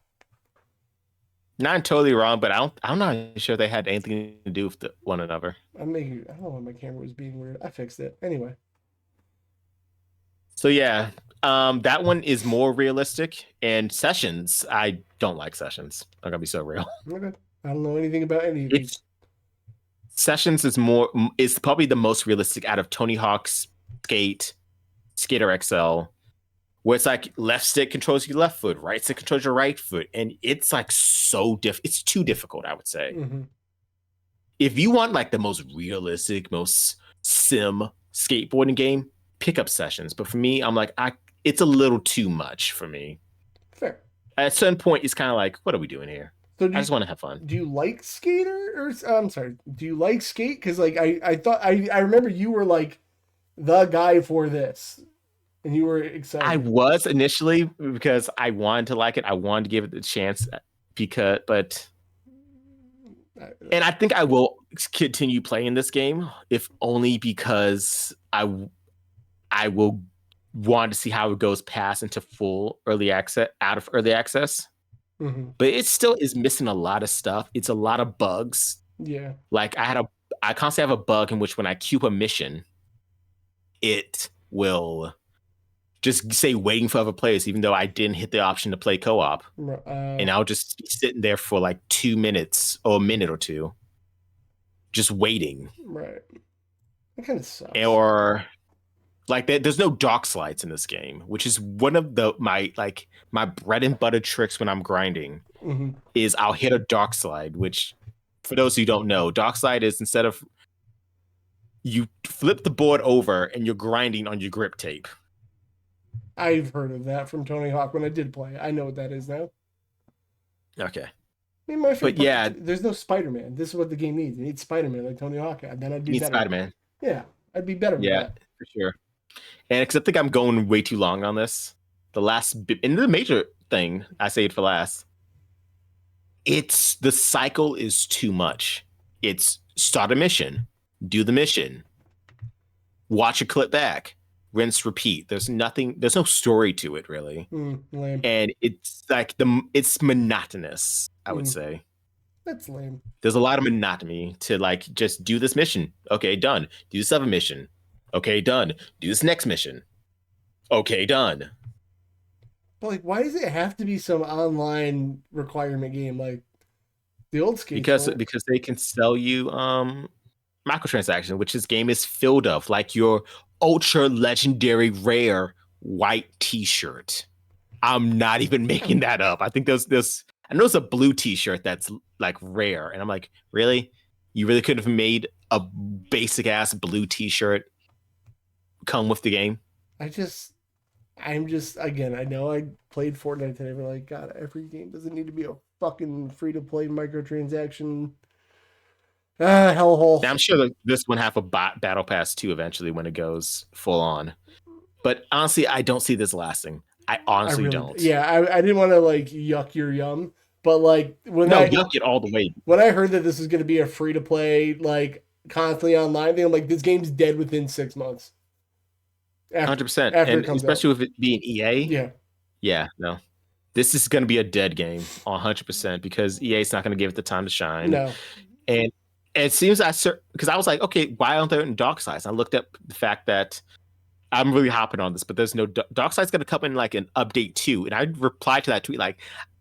Speaker 2: Not totally wrong, but I'm not sure they had anything to do with one another.
Speaker 1: I don't know why my camera was being weird. I fixed it anyway.
Speaker 2: So yeah, that one is more realistic, and Sessions, I don't like Sessions. I'm gonna be so real.
Speaker 1: Okay, I don't know anything about any of these.
Speaker 2: Sessions is probably the most realistic out of Tony Hawk's Skater XL, where it's like left stick controls your left foot, right stick controls your right foot, and it's like so it's too difficult, I would say.
Speaker 1: Mm-hmm.
Speaker 2: If you want like the most realistic, most sim skateboarding game, pick up Sessions. But for me, I'm like, it's a little too much for me.
Speaker 1: Fair.
Speaker 2: At a certain point, it's kind of like, what are we doing here?
Speaker 1: So
Speaker 2: I just want to have fun.
Speaker 1: do you like Skater or I'm sorry, do you like Skate? Because like I thought I remember you were like the guy for this, and you were excited.
Speaker 2: I was initially because I wanted to like it. I wanted to give it a chance and I think I will continue playing this game if only because I will want to see how it goes past into full early access out of early access.
Speaker 1: Mm-hmm.
Speaker 2: But it still is missing a lot of stuff. It's a lot of bugs.
Speaker 1: Yeah.
Speaker 2: Like I constantly have a bug in which when I queue a mission, it will just say waiting for other players, even though I didn't hit the option to play co-op. And I'll just be sitting there for like 2 minutes or a minute or two, just waiting.
Speaker 1: Right. That kind of sucks.
Speaker 2: Or like there's no dock slides in this game, which is one of my bread and butter tricks when I'm grinding.
Speaker 1: Mm-hmm.
Speaker 2: Is I'll hit a dock slide, which for those who don't know, dock slide is instead of you flip the board over and you're grinding on your grip tape.
Speaker 1: I've heard of that from Tony Hawk when I did play. I know what that is now.
Speaker 2: Okay.
Speaker 1: I mean, my favorite
Speaker 2: but yeah,
Speaker 1: there's no Spider-Man. This is what the game needs. It needs Spider-Man like Tony Hawk had. Then I'd be better.
Speaker 2: Spider-Man.
Speaker 1: Yeah, I'd be better with that.
Speaker 2: For sure. And because I think I'm going way too long on this. The last bit, and the major thing, I say it for last. It's the cycle is too much. It's start a mission, do the mission, watch a clip back, rinse, repeat. There's no story to it really.
Speaker 1: Lame.
Speaker 2: And it's like it's monotonous, I would say.
Speaker 1: That's lame.
Speaker 2: There's a lot of monotony to like just do this mission. Okay, done. Do this other mission. Okay, done. Do this next mission. Okay, done.
Speaker 1: But like, why does it have to be some online requirement game like the old Skate?
Speaker 2: Because they can sell you microtransactions, which this game is filled of, like your ultra legendary rare white T-shirt. I'm not even making that up. I think there's I know it's a blue T-shirt that's like rare, and I'm like, really? You really could have made a basic ass blue T-shirt come with the game?
Speaker 1: I'm just again, I know I played Fortnite today, but like, God, every game doesn't need to be a fucking free to play microtransaction hellhole.
Speaker 2: Now, I'm sure that this one have a battle pass too eventually when it goes full on. But honestly, I don't see this lasting. I honestly don't.
Speaker 1: Yeah, I didn't want to like yuck your yum, but like
Speaker 2: yuck it all the way.
Speaker 1: When I heard that this was going to be a free to play like constantly online thing, I'm like, this game's dead within 6 months.
Speaker 2: 100%, and especially with it being EA. Yeah, no, this is going to be a dead game 100% because EA is not going to give it the time to shine.
Speaker 1: No,
Speaker 2: and it seems because I was like, okay, why aren't there in dock size? I looked up the fact that I'm really hopping on this, but there's no dock size going to come in like an update 2, and I replied to that tweet like,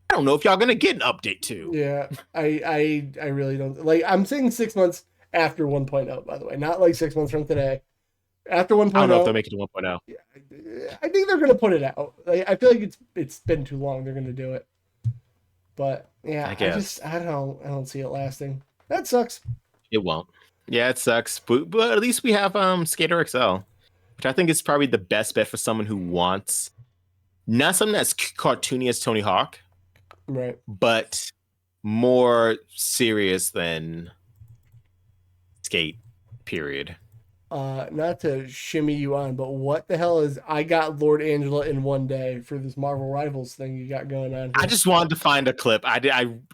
Speaker 2: I don't know if y'all going to get an update 2.
Speaker 1: Yeah, I really don't like. I'm saying 6 months after 1.0, by the way, not like 6 months from today. After 1.0,
Speaker 2: I don't know if they'll make it to 1.0.
Speaker 1: Yeah, I think they're gonna put it out. Like, I feel like it's been too long. They're gonna do it, but yeah, I don't see it lasting. That sucks.
Speaker 2: It won't. Yeah, it sucks. But at least we have Skater XL, which I think is probably the best bet for someone who wants not something that's cartoony as Tony Hawk,
Speaker 1: right?
Speaker 2: But more serious than Skate. Period.
Speaker 1: Not to shimmy you on, but what the hell is I got Lord Angela in one day for this Marvel Rivals thing you got going on here? I
Speaker 2: just wanted to find a clip. I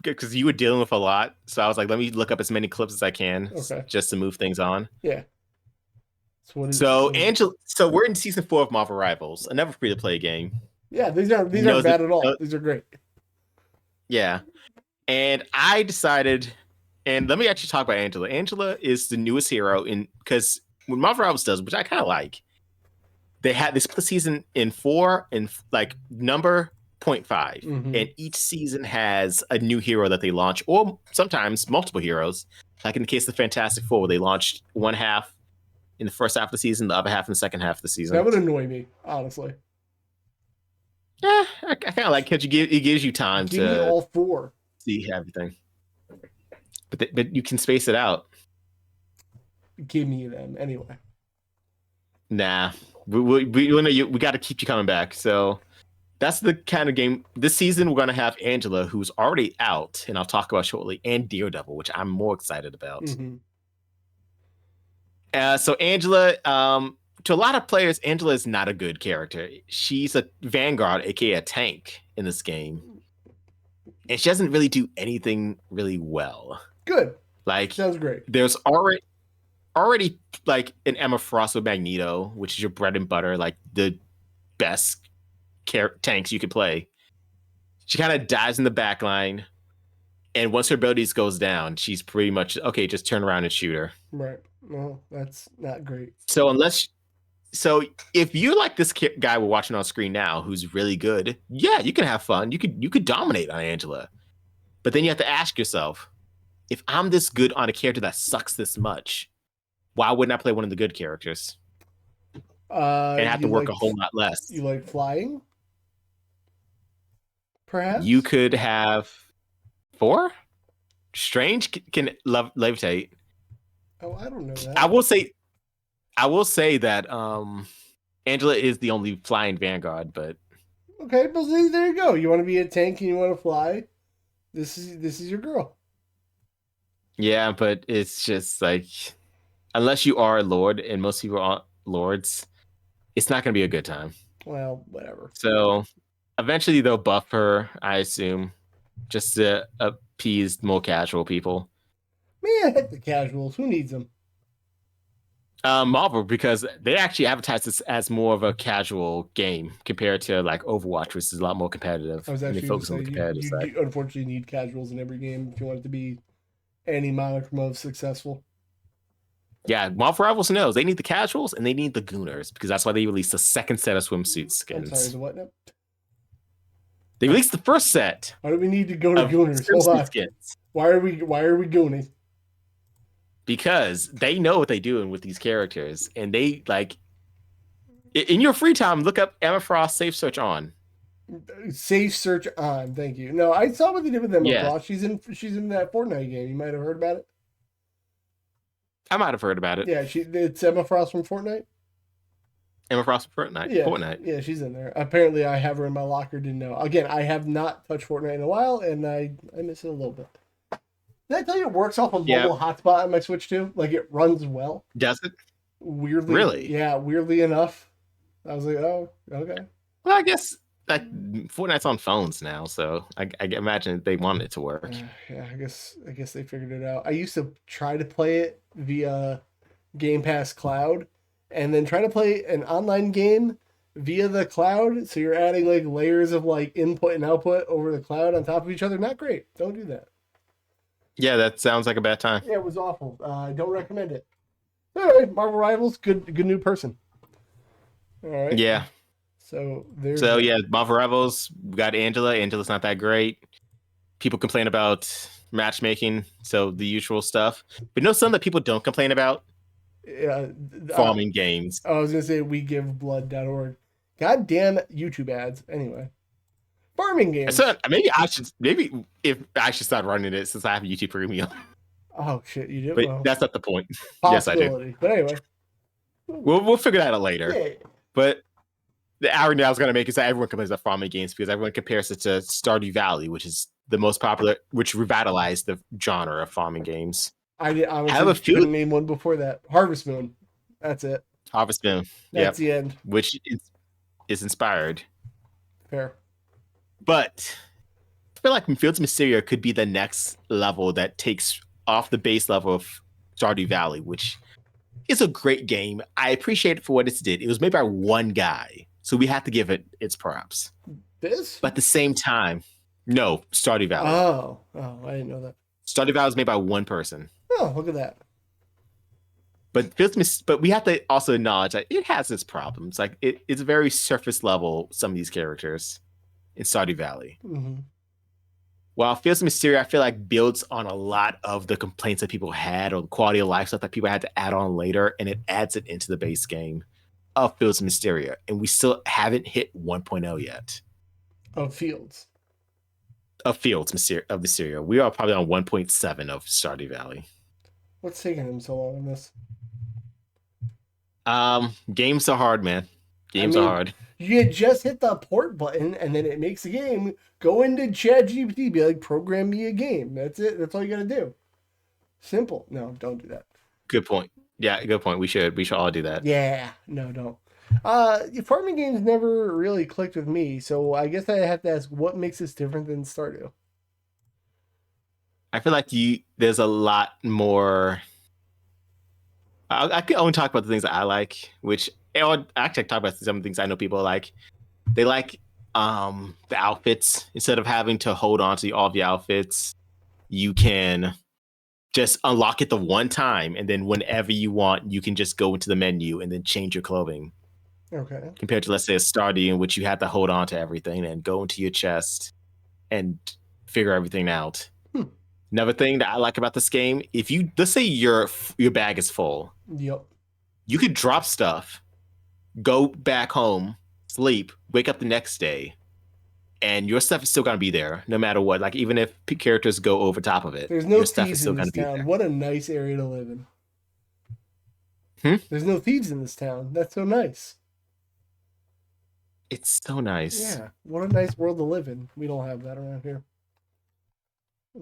Speaker 2: because you were dealing with a lot, so I was like, let me look up as many clips as I can, just to move things on.
Speaker 1: Yeah.
Speaker 2: So Angela, we're in season 4 of Marvel Rivals, another free to play game.
Speaker 1: Yeah, these aren't bad at all. These are great.
Speaker 2: Yeah, and I decided, and let me actually talk about Angela. Angela is the newest hero because what Marvel Rivals does, which I kind of like, they split the season in 4 and like number 0.5, and each season has a new hero that they launch, or sometimes multiple heroes. Like in the case of the Fantastic Four, where they launched one half in the first half of the season, the other half in the second half of the season.
Speaker 1: That would annoy me, honestly.
Speaker 2: Yeah, I kind of like it. It gives you time
Speaker 1: to me all 4,
Speaker 2: see everything, but you can space it out.
Speaker 1: Give me them anyway.
Speaker 2: Nah, We got to keep you coming back. So that's the kind of game this season. We're gonna have Angela, who's already out, and I'll talk about shortly, and Daredevil, which I'm more excited about.
Speaker 1: Mm-hmm.
Speaker 2: So Angela, to a lot of players, Angela is not a good character. She's a Vanguard, aka a tank in this game, and she doesn't really do anything really well.
Speaker 1: Good.
Speaker 2: Like,
Speaker 1: Sounds great.
Speaker 2: there's already like an Emma Frost with Magneto, which is your bread and butter, like the best tanks you could play. She kind of dies in the back line, and once her abilities goes down, she's pretty much okay. Just turn around and shoot her.
Speaker 1: Right. Well, that's not great.
Speaker 2: So if you're like this guy we're watching on screen now, who's really good, yeah, you can have fun. You could dominate on Angela, but then you have to ask yourself, if I'm this good on a character that sucks this much, why wouldn't I play one of the good characters and have to work a whole lot less?
Speaker 1: You like flying? Perhaps
Speaker 2: you could have 4. Strange can levitate.
Speaker 1: Oh, I don't know that.
Speaker 2: I will say that Angela is the only flying Vanguard, but
Speaker 1: okay, but there you go. You want to be a tank and you want to fly. This is your girl.
Speaker 2: yeah, but it's just like, unless you are a lord, and most people are lords, it's not going to be a good time.
Speaker 1: Well, whatever.
Speaker 2: So eventually they'll buff her, I assume, just to appease more casual people.
Speaker 1: Man, heck the casuals. Who needs them?
Speaker 2: Marvel, because they actually advertise this as more of a casual game compared to like Overwatch, which is a lot more competitive.
Speaker 1: I was actually
Speaker 2: focus on the competitive side.
Speaker 1: You unfortunately need casuals in every game if you want it to be any modicum of successful.
Speaker 2: Yeah, Marvel Rivals knows they need the casuals and they need the gooners, because that's why they released the second set of swimsuit skins.
Speaker 1: I'm sorry, the what now?
Speaker 2: They released the first set.
Speaker 1: Why do we need to go to gooners? Hold on.
Speaker 2: Skins.
Speaker 1: Why are we gooning?
Speaker 2: Because they know what they're doing with these characters, and they like in your free time, look up Emma Frost Safe Search on.
Speaker 1: Safe search on. Thank you. No, I saw what they did with Emma Frost. She's in that Fortnite game. You might have heard about it.
Speaker 2: I might have heard about it.
Speaker 1: Yeah, it's Emma Frost from Fortnite.
Speaker 2: Emma Frost from Fortnite.
Speaker 1: Yeah,
Speaker 2: Fortnite.
Speaker 1: Yeah, she's in there. Apparently, I have her in my locker. Didn't know. Again, I have not touched Fortnite in a while, and I miss it a little bit. Did I tell you it works off a mobile hotspot on my Switch too? Like, it runs well.
Speaker 2: Does it?
Speaker 1: Weirdly.
Speaker 2: Really?
Speaker 1: Yeah, weirdly enough. I was like, oh, okay.
Speaker 2: Well, I guess like Fortnite's on phones now, so I imagine they want it to work.
Speaker 1: Yeah, I guess they figured it out. I used to try to play it via Game Pass Cloud, and then try to play an online game via the cloud. So you're adding like layers of like input and output over the cloud on top of each other. Not great. Don't do that.
Speaker 2: Yeah, that sounds like a bad time.
Speaker 1: Yeah, it was awful. I don't recommend it. Anyway, Marvel Rivals, good new person. All right.
Speaker 2: Yeah.
Speaker 1: So there's.
Speaker 2: So yeah, Marvel Rivals. We got Angela. Angela's not that great. People complain about matchmaking, so the usual stuff. But no, something that people don't complain about. Farming games.
Speaker 1: I was gonna say WeGiveBlood.org. God damn YouTube ads. Anyway. Farming games.
Speaker 2: So maybe if I should start running it, since I have YouTube Premium.
Speaker 1: Oh shit, you do.
Speaker 2: But that's not the point.
Speaker 1: Yes, I do. But anyway,
Speaker 2: we'll figure that out later.
Speaker 1: Yeah.
Speaker 2: But the argument I was gonna make is that everyone complains about farming games because everyone compares it to Stardew Valley, which is the most popular, which revitalized the genre of farming games.
Speaker 1: I couldn't name one before that. Harvest Moon. That's it.
Speaker 2: Harvest Moon.
Speaker 1: That's the end.
Speaker 2: Which is inspired.
Speaker 1: Fair.
Speaker 2: But I feel like Fields of Mysteria could be the next level that takes off the base level of Stardew Valley, which is a great game. I appreciate it for what it did. It was made by one guy, so we have to give it its props.
Speaker 1: But
Speaker 2: at the same time, no, Stardew Valley.
Speaker 1: Oh, I didn't know that.
Speaker 2: Stardew Valley was made by one person.
Speaker 1: Oh, look at that.
Speaker 2: But we have to also acknowledge that it has its problems. Like it's very surface level, some of these characters in Stardew Valley.
Speaker 1: Mm-hmm.
Speaker 2: While Fields of Mysteria, I feel like builds on a lot of the complaints that people had or quality of life stuff that people had to add on later, and it adds it into the base game of Fields of Mysteria. And we still haven't hit 1.0 yet.
Speaker 1: Of Fields
Speaker 2: of Mysteria. We are probably on 1.7 of Stardew Valley.
Speaker 1: What's taking him so long in this?
Speaker 2: Games are hard, man.
Speaker 1: I
Speaker 2: Games are
Speaker 1: mean,
Speaker 2: hard.
Speaker 1: you just hit the port button and then it makes a game. Go into ChatGPT, be like, program me a game. That's it. That's all you gotta do. Simple. No, don't do that.
Speaker 2: Good point. Yeah, good point. We should all do that.
Speaker 1: Yeah, no, don't. Farming games never really clicked with me, so I guess I have to ask, what makes this different than Stardew?
Speaker 2: I feel like there's a lot more. I can only talk about the things that I like, which or actually talk about some of the things I know people like. They like the outfits. Instead of having to hold on to all of the outfits, you can just unlock it the one time, and then whenever you want, you can just go into the menu and then change your clothing.
Speaker 1: Okay.
Speaker 2: Compared to, let's say, a Stardew in which you have to hold on to everything and go into your chest and figure everything out.
Speaker 1: Hmm.
Speaker 2: Another thing that I like about this game, if you, let's say your bag is full,
Speaker 1: Yep.
Speaker 2: you could drop stuff, go back home, sleep, wake up the next day, and your stuff is still gonna be there no matter what. Like even if characters go over top of it,
Speaker 1: There's no
Speaker 2: your stuff is
Speaker 1: thieves
Speaker 2: still
Speaker 1: in
Speaker 2: gonna
Speaker 1: this
Speaker 2: be
Speaker 1: town.
Speaker 2: there.
Speaker 1: What a nice area to live in.
Speaker 2: Hmm?
Speaker 1: There's no thieves in this town. That's so nice.
Speaker 2: It's so nice.
Speaker 1: Yeah. What a nice world to live in. We don't have that around here.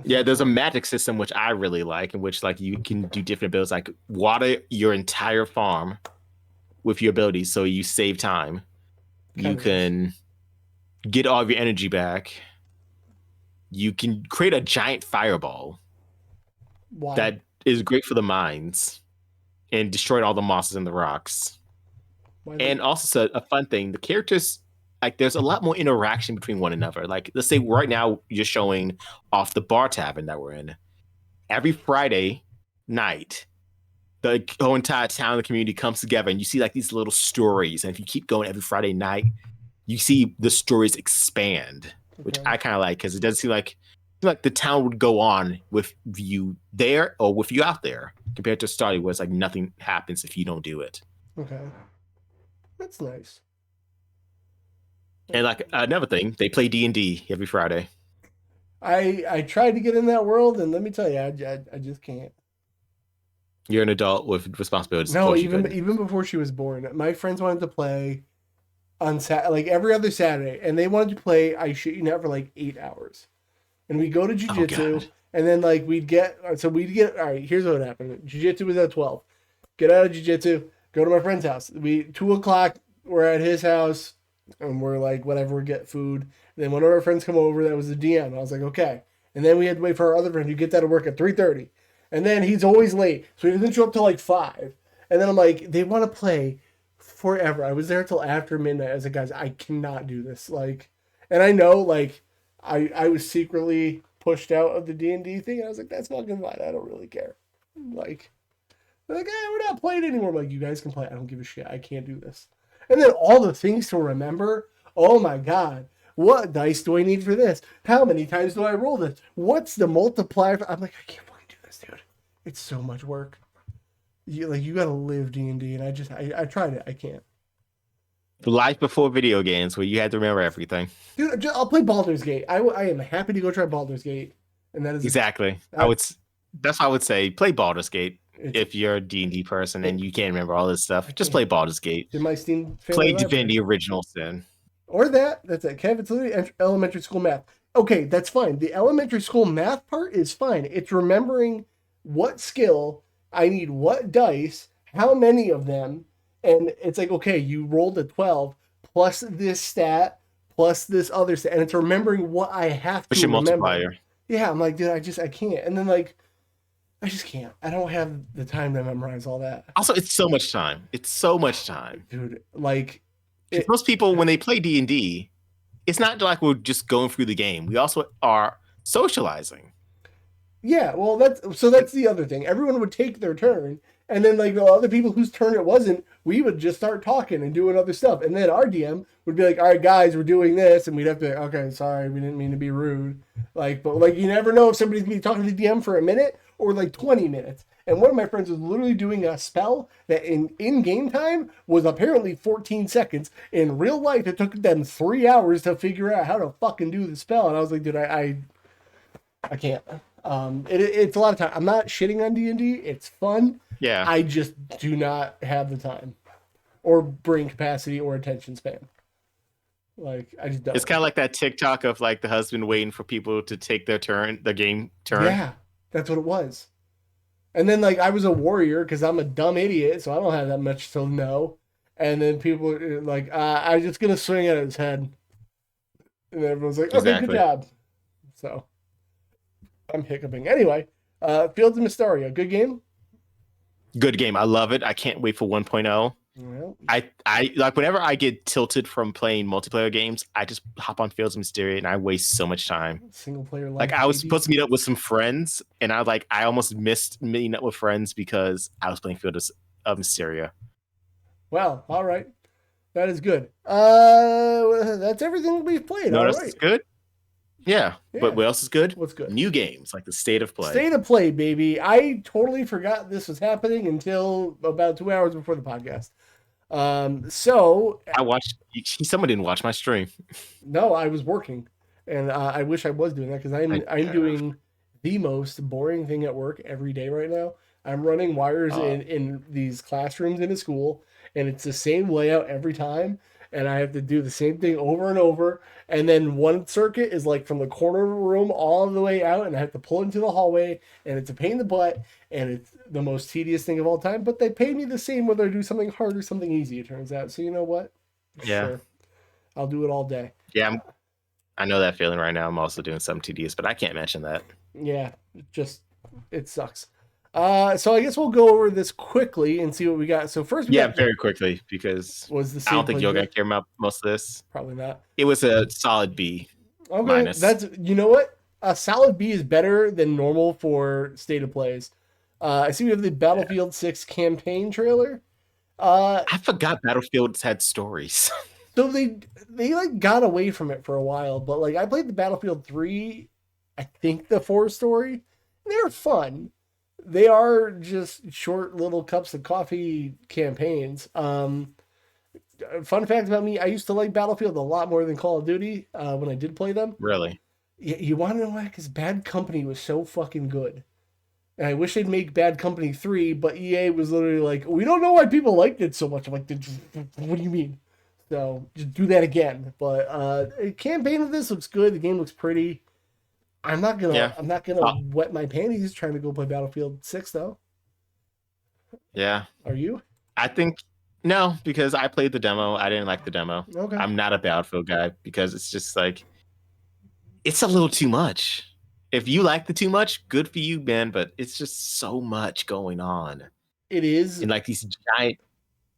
Speaker 2: Yeah, there's a magic system which I really like, in which like you can do different abilities, like water your entire farm with your abilities, so you save time. You can get all of your energy back. You can create a giant fireball.
Speaker 1: Why?
Speaker 2: That is great for the mines and destroying all the mosses and the rocks. And also a fun thing, the characters, like there's a lot more interaction between one another. Like let's say right now you're showing off the bar tavern that we're in. Every Friday night, the whole entire town, the community comes together and you see like these little stories. And if you keep going every Friday night, you see the stories expand, which I kind of like because it doesn't seem like the town would go on with you there or with you out there compared to Stardew where it's like nothing happens if you don't do it.
Speaker 1: Okay. That's nice.
Speaker 2: And like another thing, they play D&D every Friday.
Speaker 1: I tried to get in that world, and let me tell you, I just can't.
Speaker 2: You're an adult with responsibilities.
Speaker 1: No, even before she was born, my friends wanted to play on like every other Saturday, and they wanted to play. I shit you not, for like 8 hours, and we go to jujitsu, and then like we'd get. All right. Here's what happened. Jujitsu was at 12. Get out of jujitsu, go to my friend's house. 2 o'clock. We're at his house, and we're like whatever. We get food. And then one of our friends come over. That was the DM. I was like okay. And then we had to wait for our other friend who gets out of work at 3:30. And then he's always late, so he doesn't show up till like 5. And then I'm like, they want to play forever. I was there till after midnight. I was like, guys, I cannot do this. Like, and I know, like, I was secretly pushed out of the D&D thing. And I was like, that's fucking fine. I don't really care. Like, they're like, hey, we're not playing anymore. I'm like, you guys can play. I don't give a shit. I can't do this. And then all the things to remember. Oh my god. What dice do I need for this? How many times do I roll this? What's the multiplier? I'm like, I can't fucking do this, dude. It's so much work. You gotta live D&D, and I tried it. I can't.
Speaker 2: Life before video games, where you had to remember everything.
Speaker 1: Dude, I'll play Baldur's Gate. I am happy to go try Baldur's Gate, and that is
Speaker 2: exactly. That's what I would say. Play Baldur's Gate if you're a D&D person and you can't remember all this stuff. Just play Baldur's Gate.
Speaker 1: In my Steam
Speaker 2: play Divinity Original Sin.
Speaker 1: Or that's it. Kev, it's literally elementary school math. Okay, that's fine. The elementary school math part is fine. It's remembering what skill I need, what dice, how many of them, and it's like, okay, you rolled a 12 plus this stat plus this other stat, and it's remembering what I have to remember. Multiplier. Yeah, I'm like, dude, I can't. And then like, I just can't. I don't have the time to memorize all that.
Speaker 2: Also, it's so much time. It's so much time,
Speaker 1: dude. Like,
Speaker 2: most people when they play D&D, it's not like we're just going through the game. We also are socializing.
Speaker 1: Yeah, well, that's the other thing. Everyone would take their turn, and then like the other people whose turn it wasn't, we would just start talking and doing other stuff. And then our DM would be like, "All right, guys, we're doing this," and we'd have to be like, "Okay, sorry, we didn't mean to be rude." Like, but like you never know if somebody's gonna be talking to the DM for a minute or like 20 minutes. And one of my friends was literally doing a spell that in game time was apparently 14 seconds. In real life, it took them 3 hours to figure out how to fucking do the spell. And I was like, dude, I can't. It's a lot of time. I'm not shitting on D&D. It's fun.
Speaker 2: Yeah.
Speaker 1: I just do not have the time. or brain capacity or attention span. Like I just
Speaker 2: It's
Speaker 1: don't.
Speaker 2: kind of like that TikTok of like the husband waiting for people to take their turn, the game turn.
Speaker 1: Yeah, that's what it was. And then like I was a warrior because I'm a dumb idiot, so I don't have that much to know. And then people were like, I'm just gonna swing at his head, and then everyone's like, okay, good
Speaker 2: Exactly.
Speaker 1: job. So I'm hiccuping anyway. Fields of Mysteria, good game.
Speaker 2: Good game. I love it. I can't wait for 1.0.
Speaker 1: Well,
Speaker 2: I like whenever I get tilted from playing multiplayer games, I just hop on Fields of Mysteria and I waste so much time.
Speaker 1: single player
Speaker 2: Like
Speaker 1: life,
Speaker 2: I was
Speaker 1: baby.
Speaker 2: supposed to meet up with some friends, and I almost missed meeting up with friends because I was playing Fields of Mysteria.
Speaker 1: Well, all right, that is good. That's everything we've played.
Speaker 2: You know
Speaker 1: All
Speaker 2: what else is
Speaker 1: right,
Speaker 2: good? Yeah, but
Speaker 1: yeah.
Speaker 2: what else is good?
Speaker 1: What's good?
Speaker 2: New games like the State of Play.
Speaker 1: State of play, baby. I totally forgot this was happening until about 2 hours before the podcast. So
Speaker 2: I watched. Someone didn't watch my stream.
Speaker 1: no, I was working, and I wish I was doing that because
Speaker 2: I
Speaker 1: I'm doing the most boring thing at work every day right now. I'm running wires
Speaker 2: uh,
Speaker 1: in these classrooms in a school, and it's the same layout every time, and I have to do the same thing over and over. And then one circuit is like from the corner of the room all the way out, and I have to pull into the hallway, and it's a pain in the butt, and it's the most tedious thing of all time. But they pay me the same whether I do something hard or something easy. It turns out. So you know what?
Speaker 2: yeah,
Speaker 1: Sure, I'll do it all day.
Speaker 2: yeah. I know that feeling right now. I'm also doing some TDS, but I can't mention that.
Speaker 1: Yeah, just it sucks. So I guess we'll go over this quickly and see what we got. So first we
Speaker 2: Yeah,
Speaker 1: got
Speaker 2: very quickly because
Speaker 1: was the
Speaker 2: I don't
Speaker 1: state
Speaker 2: think
Speaker 1: play
Speaker 2: you're gonna
Speaker 1: good?
Speaker 2: care about most of this.
Speaker 1: Probably not.
Speaker 2: It was a solid B
Speaker 1: Okay,
Speaker 2: minus.
Speaker 1: that's you know what? A solid B is better than normal for state of plays. I see we have the
Speaker 2: Yeah.
Speaker 1: Battlefield 6 campaign trailer. Uh,
Speaker 2: I forgot Battlefields had stories.
Speaker 1: so they like got away from it for a while, but like I played the Battlefield 3, I think the 4 story. They're fun. They are just short little cups of coffee campaigns. Fun fact about me: I used to like Battlefield a lot more than Call of Duty when I did play them.
Speaker 2: Really?
Speaker 1: You want to know why? Because Bad Company was so fucking good, and I wish they'd make Bad Company 3, but EA was literally like, "We don't know why people liked it so much." I'm like, "What do you mean?" So just do that again. But the campaign of this looks good. The game looks pretty.
Speaker 2: Yeah.
Speaker 1: I'm not gonna
Speaker 2: Oh,
Speaker 1: wet my panties trying to go play Battlefield 6 though.
Speaker 2: yeah.
Speaker 1: Are you?
Speaker 2: I think no, because I played the demo. I didn't like the demo.
Speaker 1: Okay.
Speaker 2: I'm not a Battlefield guy because it's just like it's a little too much. If you like the too much, good for you, man. But it's just so much going on
Speaker 1: It is.
Speaker 2: in like these giant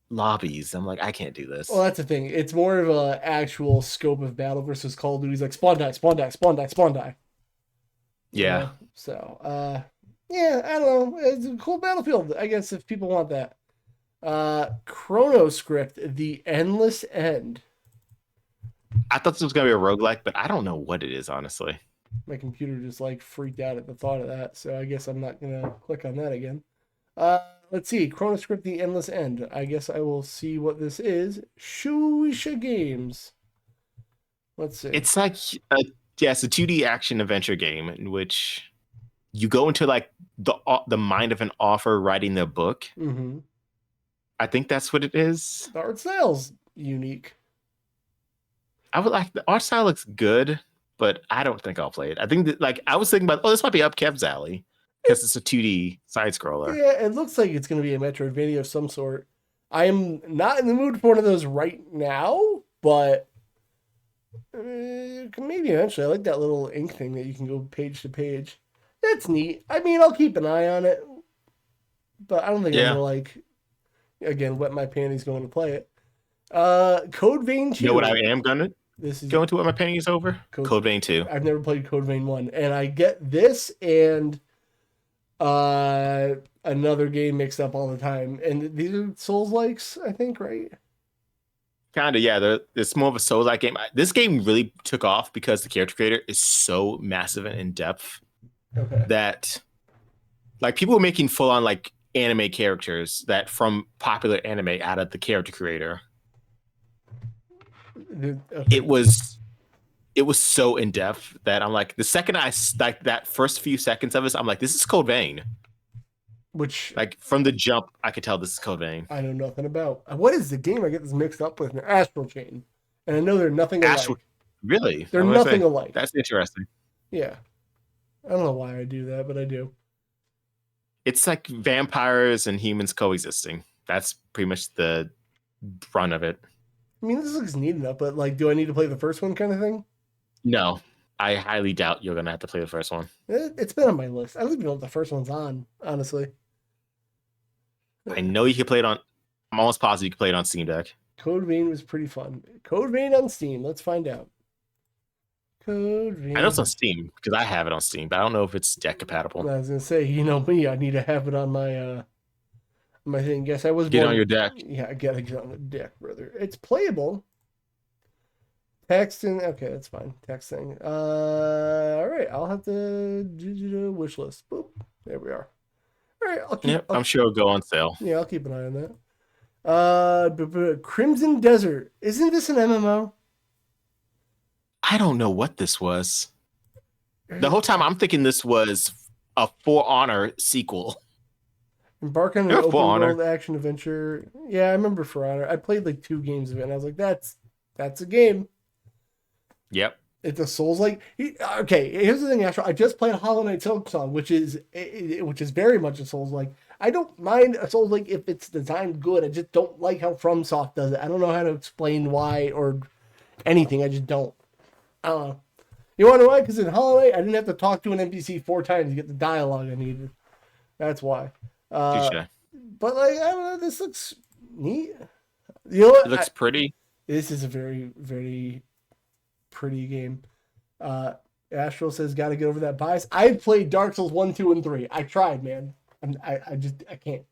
Speaker 2: lobbies. I'm like, I can't do
Speaker 1: Well,
Speaker 2: this.
Speaker 1: that's the thing. It's more of a actual scope of battle versus Call of Duty's like spawn die, spawn die, spawn die, spawn die. You
Speaker 2: Yeah.
Speaker 1: know? So, yeah, I don't know. It's a cool battlefield, I guess, if people want that. Chrono Script, The Endless End.
Speaker 2: I thought this was gonna be a roguelike, but I don't know what it is, honestly.
Speaker 1: My computer just like freaked out at the thought of that, so I guess I'm not gonna click on that again. Let's see. Chrono Script, The Endless End. I guess I will see what this is. Shueisha Games. Let's see.
Speaker 2: It's like it's a 2D action adventure game in which you go into like the mind of an author writing their book.
Speaker 1: Mm-hmm.
Speaker 2: I think that's what it is.
Speaker 1: The art style's unique.
Speaker 2: I would like the art style looks good, but I don't think I'll play it. I think that like I was thinking about this might be up Kev's alley because it's a 2D side scroller.
Speaker 1: Yeah, it looks like it's going to be a Metroidvania of some sort. I am not in the mood for one of those right now, but maybe eventually. I like that little ink thing that you can go page to page. That's neat. I mean, I'll keep an eye on it, but I don't think I'm
Speaker 2: Yeah.
Speaker 1: gonna like again wet my panties going to play it. Code Vein 2.
Speaker 2: You know what I am gonna
Speaker 1: This is
Speaker 2: go into what my penny is over? Code Vein 2.
Speaker 1: I've never played Code Vein 1, and I get this and another game mixed up all the time. And these are Souls likes, I think, right?
Speaker 2: Kind of, yeah. It's more of a Souls-like game. This game really took off because the character creator is so massive and in depth
Speaker 1: Okay.
Speaker 2: that like people were making full-on like anime characters that from popular anime out of the character creator.
Speaker 1: Okay.
Speaker 2: It was so in depth that I'm like the second I like that first few seconds of it, I'm like, this is Code Vein.
Speaker 1: which
Speaker 2: Like from the jump, I could tell this is Code Vein.
Speaker 1: I know nothing about. What is the game I get this mixed up with? Astral Chain, and I know they're nothing
Speaker 2: Astral,
Speaker 1: alike.
Speaker 2: really?
Speaker 1: They're
Speaker 2: I'm gonna
Speaker 1: nothing
Speaker 2: say
Speaker 1: alike.
Speaker 2: that's interesting.
Speaker 1: Yeah, I don't know why I do that, but I do.
Speaker 2: It's like vampires and humans coexisting. That's pretty much the run of it.
Speaker 1: I mean, this looks neat enough, but like, do I need to play the first one kind of thing?
Speaker 2: No, I highly doubt you're gonna have to play the first one.
Speaker 1: It's been on my list. I don't even know what the first one's on, honestly.
Speaker 2: I know you can play it on. I'm almost positive you can play it on Steam Deck.
Speaker 1: Code Vein was pretty fun. Code Vein on Steam. Let's find out. Code Vein.
Speaker 2: I know it's on Steam because I have it on Steam, but I don't know if it's deck compatible.
Speaker 1: I was gonna say, you know me, I need to have it on my thing. Guess I was
Speaker 2: Get
Speaker 1: born...
Speaker 2: on your deck.
Speaker 1: Yeah, I gotta get on the deck, brother. It's playable. Texting. Okay, that's fine. Texting. All right. I'll have to wish list. Boop. There we are. All right.
Speaker 2: I'm sure it'll go on sale.
Speaker 1: Yeah, I'll keep an eye on that. Crimson Desert. Isn't this an MMO?
Speaker 2: I don't know what this was. The whole time I'm thinking this was a For Honor sequel.
Speaker 1: Embark on an open world action adventure. Yeah, I remember For Honor. I played like 2 games of it, and I was like, that's a game.
Speaker 2: Yep.
Speaker 1: It's a Souls-like. Okay, here's the thing, Astro. I just played Hollow Knight Silksong, which is very much a Souls-like. I don't mind a Souls-like if it's designed good. I just don't like how FromSoft does it. I don't know how to explain why or anything. I just don't. I don't know. You want to know why? Because in Hollow Knight, I didn't have to talk to an NPC 4 times to get the dialogue I needed. That's why. But like, I don't know. This looks neat. You know what?
Speaker 2: It looks pretty.
Speaker 1: This is a very, very pretty game. Astral says, got to get over that bias. I played Dark Souls 1, 2, and 3. I tried, man. I can't.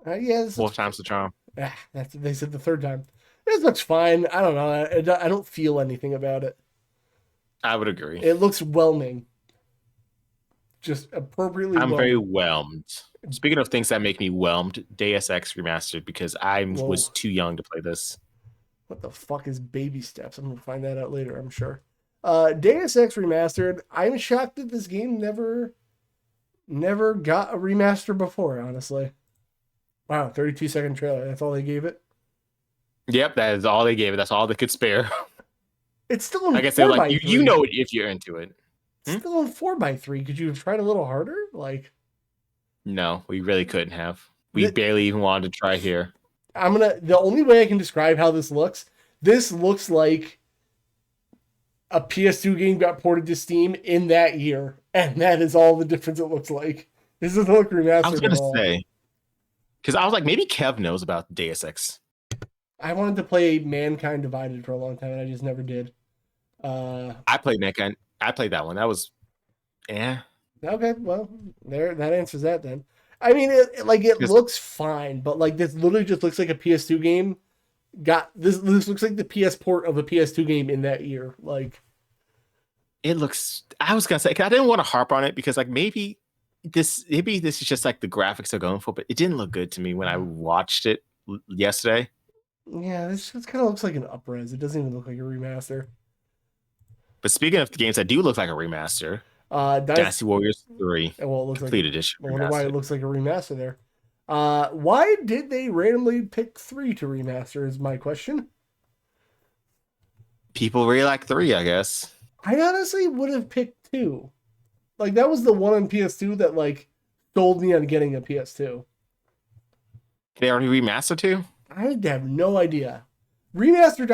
Speaker 1: Yeah, this
Speaker 2: 4 times the charm.
Speaker 1: That's what they said the 3rd time. This looks fine. I don't know. I don't feel anything about it.
Speaker 2: I would agree.
Speaker 1: It looks whelming. Just appropriately
Speaker 2: I'm very whelmed. Speaking of things that make me whelmed, Deus Ex Remastered, because I was too young to play this.
Speaker 1: What the fuck is Baby Steps? I'm going to find that out later, I'm sure. Deus Ex Remastered. I'm shocked that this game never got a remaster before, honestly. Wow, 32-second trailer. That's all they gave it?
Speaker 2: Yep, that is all they gave it. That's all they could spare.
Speaker 1: It's still in
Speaker 2: I guess they're like, you know it if you're into it.
Speaker 1: It's still in 4x3. Could you have tried a little harder? Like,
Speaker 2: no, we really couldn't have. We barely even wanted to try here.
Speaker 1: The only way I can describe how this looks like a PS2 game got ported to Steam in that year, and that is all the difference it looks like. This doesn't look remastered.
Speaker 2: I was gonna say, because I was like, maybe Kev knows about Deus Ex.
Speaker 1: I wanted to play Mankind Divided for a long time, and I just never did.
Speaker 2: I played Mankind. I played that one. That was, yeah.
Speaker 1: Okay, well, that answers that then. I mean, it looks fine, but like this literally just looks like a PS2 game. This looks like the PS port of a PS2 game in that year. Like,
Speaker 2: it looks. I was gonna say, I didn't want to harp on it because like maybe this is just like the graphics they're going for, but it didn't look good to me when I watched it yesterday.
Speaker 1: Yeah, this just kind of looks like an upres. It doesn't even look like a remaster.
Speaker 2: But speaking of the games that do look like a remaster, Dynasty Warriors 3 complete edition.
Speaker 1: I wonder why it looks like a remaster there. Why did they randomly pick 3 to remaster is my question.
Speaker 2: People really like 3, I guess.
Speaker 1: I honestly would have picked 2. Like, that was the one on PS2 that, like, sold me on getting a PS2.
Speaker 2: They already remastered 2?
Speaker 1: I have no idea. Remastered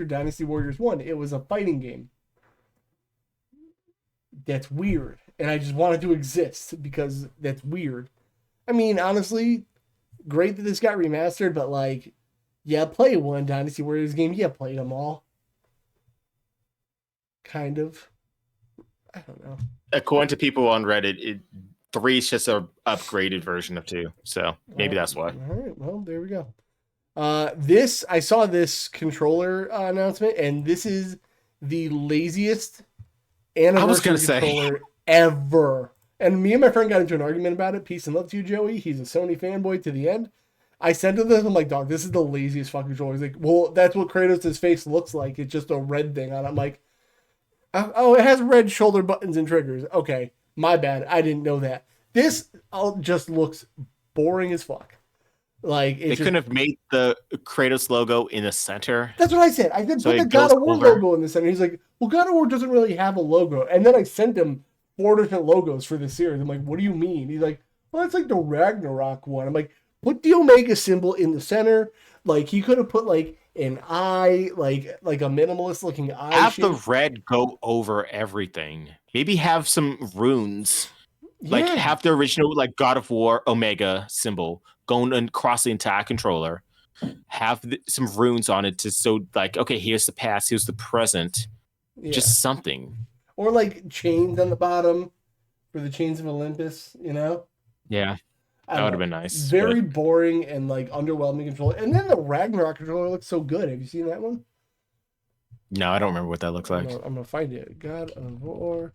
Speaker 1: Dynasty Warriors 1. It was a fighting game. That's weird. And I just wanted to exist because that's weird. I mean, honestly, great that this got remastered, but like, yeah, play one Dynasty Warriors game. Yeah, played them all. Kind of. I don't know.
Speaker 2: According to people on Reddit, 3 is just an upgraded version of 2. So maybe that's why.
Speaker 1: All right. Well, there we go. I saw this controller announcement, and this is the laziest anniversary controller ever. And me and my friend got into an argument about it. Peace and love to you, Joey. He's a Sony fanboy to the end. I said to them, I'm like, dog, this is the laziest fucking controller. He's like, well, that's what Kratos' face looks like. It's just a red thing on it. I'm like, oh, it has red shoulder buttons and triggers. Okay, My bad. I didn't know that. This just looks boring as fuck. Like
Speaker 2: They couldn't have made the Kratos logo in the center,
Speaker 1: that's what I said. I said
Speaker 2: so
Speaker 1: put the
Speaker 2: it
Speaker 1: God
Speaker 2: goes
Speaker 1: of War
Speaker 2: over.
Speaker 1: logo in the center. He's like, well, God of War doesn't really have a logo. And then I sent him 4 different logos for this series. I'm like, what do you mean? He's like, well, it's like the Ragnarok one. I'm like, put the Omega symbol in the center. Like he could have put like an eye, like a minimalist looking eye
Speaker 2: Have the
Speaker 1: shape.
Speaker 2: red go over everything. Maybe have some runes. Like
Speaker 1: Yeah,
Speaker 2: have the original like God of War Omega symbol going across the entire controller. Have some runes on it to so like okay, here's the past, here's the present.
Speaker 1: yeah.
Speaker 2: Just something.
Speaker 1: Or like chains on the bottom for the chains of Olympus.
Speaker 2: Yeah,
Speaker 1: I
Speaker 2: that
Speaker 1: don't
Speaker 2: would have
Speaker 1: know.
Speaker 2: been nice. But
Speaker 1: Very boring and like underwhelming controller. And then the Ragnarok controller looks so good. Have you seen that one?
Speaker 2: no, I don't remember what that looks like.
Speaker 1: I'm gonna find it. God of War.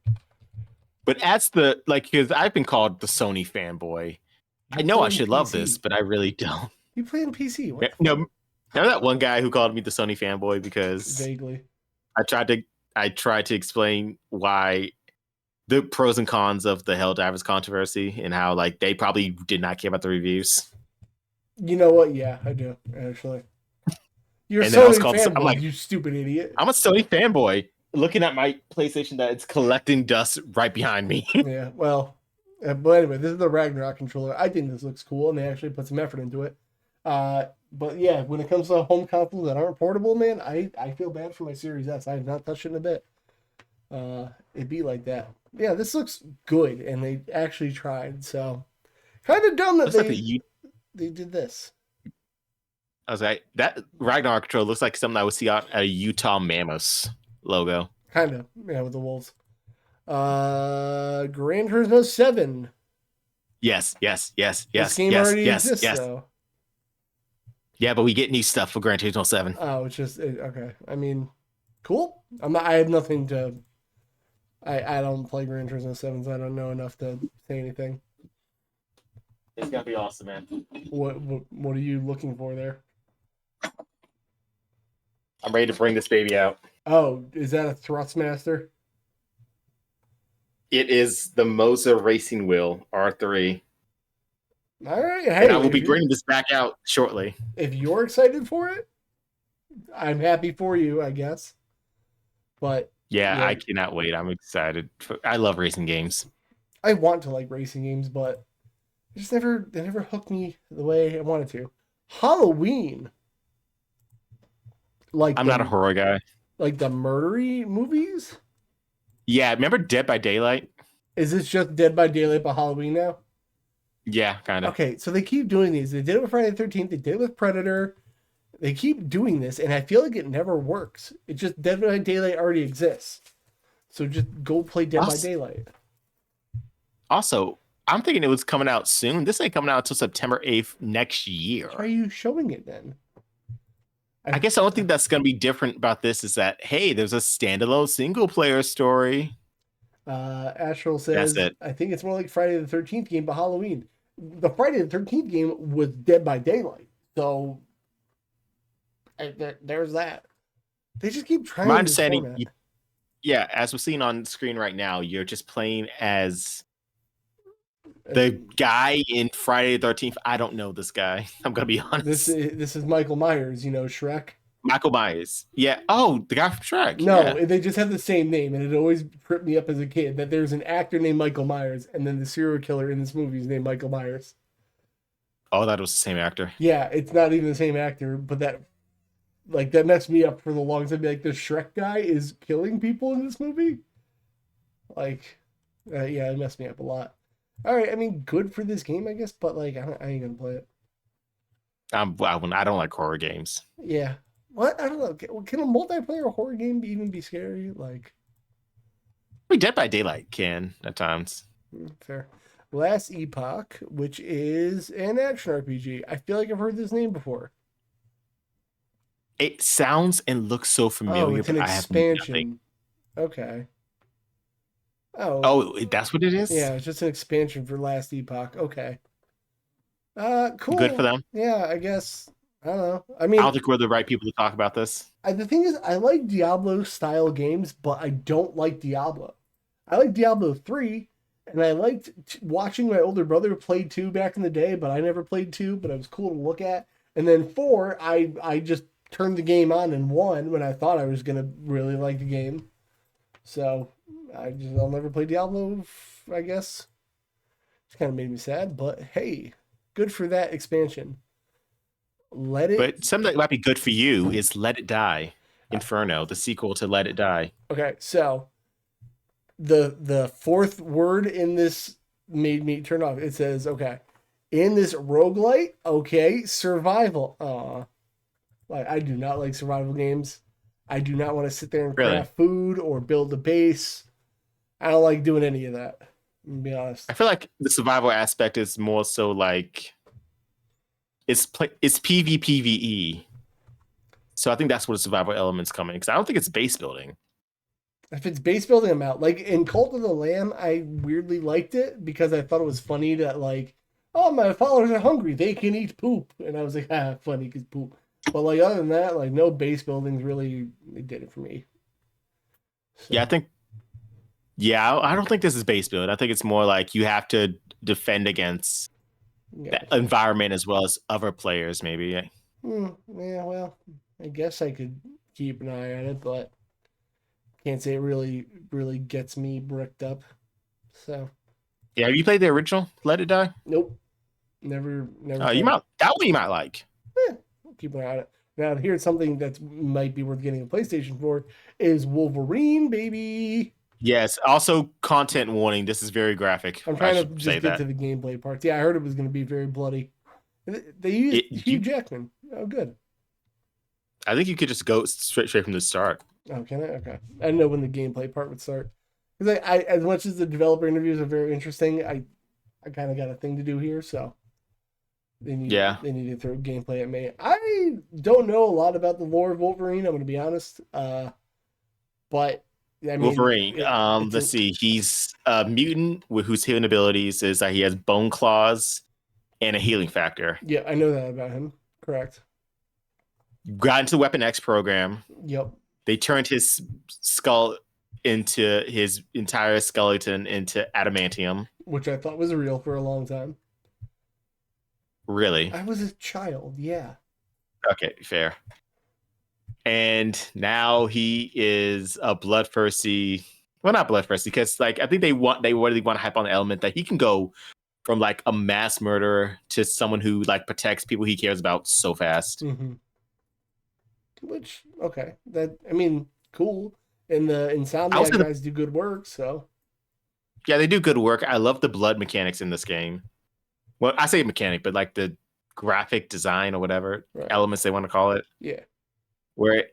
Speaker 2: But as the like, because I've been called the Sony fanboy.
Speaker 1: You
Speaker 2: I know
Speaker 1: play
Speaker 2: I
Speaker 1: in
Speaker 2: should love this,
Speaker 1: PC.
Speaker 2: but I really don't.
Speaker 1: You play in PC. What
Speaker 2: Yeah,
Speaker 1: the
Speaker 2: no,
Speaker 1: fuck?
Speaker 2: remember that one guy who called me the Sony fanboy because
Speaker 1: Vaguely.
Speaker 2: I tried to explain why the pros and cons of the Helldivers controversy and how like they probably did not care about the reviews.
Speaker 1: You know what? Yeah, I do actually. You're a
Speaker 2: And then I was
Speaker 1: Sony
Speaker 2: called. I'm
Speaker 1: fanboy,
Speaker 2: like,
Speaker 1: you stupid idiot.
Speaker 2: I'm a Sony fanboy. Looking at my PlayStation that it's collecting dust right behind me.
Speaker 1: Yeah. Well, but anyway, this is the Ragnarok controller. I think this looks cool, and they actually put some effort into it. But yeah, when it comes to home consoles that aren't portable, man, I feel bad for my Series S. I have not touched it in a bit. It'd be like that. Yeah, this looks good, and they actually tried. So kind of dumb that
Speaker 2: Looks like the
Speaker 1: they did this.
Speaker 2: I was like, that Ragnarok control looks like something I would see out at a Utah Mammoths logo.
Speaker 1: Kind of, yeah, with the wolves. Gran Turismo 7.
Speaker 2: Yes, yes, yes,
Speaker 1: This
Speaker 2: yes,
Speaker 1: game
Speaker 2: yes,
Speaker 1: already
Speaker 2: yes,
Speaker 1: exists,
Speaker 2: yes.
Speaker 1: though.
Speaker 2: Yeah, but we get new stuff for Gran Turismo 7.
Speaker 1: Oh, it's just okay. I mean, cool. I'm not. I have nothing to. I don't play Gran Turismo 7, so I don't know enough to say anything.
Speaker 2: It's gonna be awesome, man.
Speaker 1: What are you looking for there?
Speaker 2: I'm ready to bring this baby out.
Speaker 1: Oh, is that a Thrustmaster?
Speaker 2: It is the Moza Racing Wheel R3.
Speaker 1: All right. Hey,
Speaker 2: And I will be bringing this back out shortly.
Speaker 1: if you're excited for it, I'm happy for you, I guess. But
Speaker 2: Yeah, I cannot wait. I'm excited. I love racing games.
Speaker 1: I want to like racing games, but they never hooked me the way I wanted to. Halloween. Like
Speaker 2: I'm not a horror guy.
Speaker 1: like the murdery movies?
Speaker 2: Yeah, remember Dead by Daylight?
Speaker 1: Is this just Dead by Daylight but Halloween now?
Speaker 2: Yeah, kind of.
Speaker 1: Okay, so they keep doing these. They did it with Friday the 13th, they did it with Predator. They keep doing this, and I feel like it never works. It just Dead by Daylight already exists. So just go play Dead by Daylight.
Speaker 2: Also, I'm thinking it was coming out soon. This ain't coming out until September 8th next year.
Speaker 1: Why are you showing it then?
Speaker 2: I guess the only thing that's going to be different about this is that, hey, there's a standalone single player story.
Speaker 1: Astral says,
Speaker 2: That's it.
Speaker 1: I think it's more like Friday the 13th game, but Halloween. The Friday the 13th game was Dead by Daylight. So there's that. They just keep trying.
Speaker 2: My understanding, yeah, as we're seeing on screen right now, you're just playing as the guy in Friday the 13th. I don't know this guy. I'm going to be honest.
Speaker 1: This is Michael Myers, Shrek.
Speaker 2: Michael Myers. Yeah. Oh, the guy from Shrek.
Speaker 1: No,
Speaker 2: yeah.
Speaker 1: they just have the same name, and it always tripped me up as a kid that there's an actor named Michael Myers, and then the serial killer in this movie is named Michael Myers.
Speaker 2: Oh, that was the same actor.
Speaker 1: Yeah, it's not even the same actor, but that messed me up for the longest time. Like, the Shrek guy is killing people in this movie. Yeah, it messed me up a lot. All right, I mean, good for this game, I guess, but I ain't gonna play it.
Speaker 2: I don't like horror games.
Speaker 1: Yeah. What? I don't know. Can a multiplayer horror game even be scary?
Speaker 2: Dead by Daylight can at times.
Speaker 1: Fair. Last Epoch, which is an action RPG. I feel like I've heard this name before.
Speaker 2: It sounds and looks so familiar.
Speaker 1: Oh, it's an expansion. Okay.
Speaker 2: Oh, that's what it is?
Speaker 1: Yeah, it's just an expansion for Last Epoch. Okay. Cool.
Speaker 2: Good for them.
Speaker 1: Yeah, I guess. I don't know. I mean,
Speaker 2: I don't think we're the right people to talk about this.
Speaker 1: The thing is, I like Diablo style games, but I don't like Diablo. I like Diablo 3, And I liked watching my older brother play 2 back in the day, but I never played 2, but it was cool to look at. And then 4, I just turned the game on and won when I thought I was going to really like the game. So I'll never play Diablo, I guess. It's kind of made me sad, but hey, good for that expansion. Let it.
Speaker 2: But something that might be good for you is Let It Die.
Speaker 1: Uh,
Speaker 2: Inferno, the sequel to Let It Die.
Speaker 1: okay, so the fourth word in this made me turn off. It says, okay, in this roguelite, okay, survival. Like I do not like survival games. I do not want to sit there and
Speaker 2: Really?
Speaker 1: craft food or build a base. I don't like doing any of that. I'm gonna be honest.
Speaker 2: I feel like the survival aspect is more so like it's PvPvE. So I think that's where the survival elements come in because I don't think it's base building.
Speaker 1: If it's base building, I'm out. Like in Cult of the Lamb, I weirdly liked it because I thought it was funny that like, oh, my followers are hungry, they can eat poop, and I was like, funny because poop. But like other than that, like no base buildings really did it for me. So,
Speaker 2: Yeah, I think. Yeah, I don't think this is base build. I think it's more like you have to defend against
Speaker 1: yeah.
Speaker 2: the environment as well as other players, maybe.
Speaker 1: Yeah, well, I guess I could keep an eye on it, but can't say it really gets me bricked up. So,
Speaker 2: Yeah, have you played the original Let It Die?
Speaker 1: nope, never
Speaker 2: Oh, you
Speaker 1: played.
Speaker 2: might that one you might like.
Speaker 1: Keep an eye on it. Now, here's something that might be worth getting a PlayStation for is Wolverine, baby.
Speaker 2: Yes. Also, content warning. This is very graphic.
Speaker 1: I'm
Speaker 2: I
Speaker 1: trying to
Speaker 2: should say
Speaker 1: just get
Speaker 2: that.
Speaker 1: to the gameplay parts. Yeah, I heard it was going to be very bloody. They used Hugh
Speaker 2: You,
Speaker 1: Jackman. Oh, good.
Speaker 2: I think you could just go straight from the start.
Speaker 1: Oh, can I? Okay. I didn't know when the gameplay part would start. Because I, as much as the developer interviews are very interesting, I kind of got a thing to do here, so
Speaker 2: Yeah.
Speaker 1: they need to throw gameplay at me. I don't know a lot about the lore of Wolverine. I'm going to be honest. But I mean,
Speaker 2: Wolverine.
Speaker 1: it's
Speaker 2: Let's see. He's a mutant whose healing abilities is that he has bone claws and a healing factor.
Speaker 1: yeah, I know that about him. Correct.
Speaker 2: Got into the Weapon X program.
Speaker 1: Yep.
Speaker 2: They turned his skull into his entire skeleton into adamantium.
Speaker 1: Which I thought was real for a long time.
Speaker 2: Really?
Speaker 1: I was a child. Yeah.
Speaker 2: Okay, fair. And now he is a bloodthirsty. Well, not bloodthirsty, because like I think they really want to hype on the element that he can go from like a mass murderer to someone who like protects people he cares about so fast.
Speaker 1: Mm-hmm. Which okay, that I mean, cool. And the Insomniac
Speaker 2: Also,
Speaker 1: guys do good work, so
Speaker 2: yeah, they do good work. I love the blood mechanics in this game. Well, I say mechanic, but like the graphic design or whatever
Speaker 1: right.
Speaker 2: elements they want to call it,
Speaker 1: Yeah.
Speaker 2: where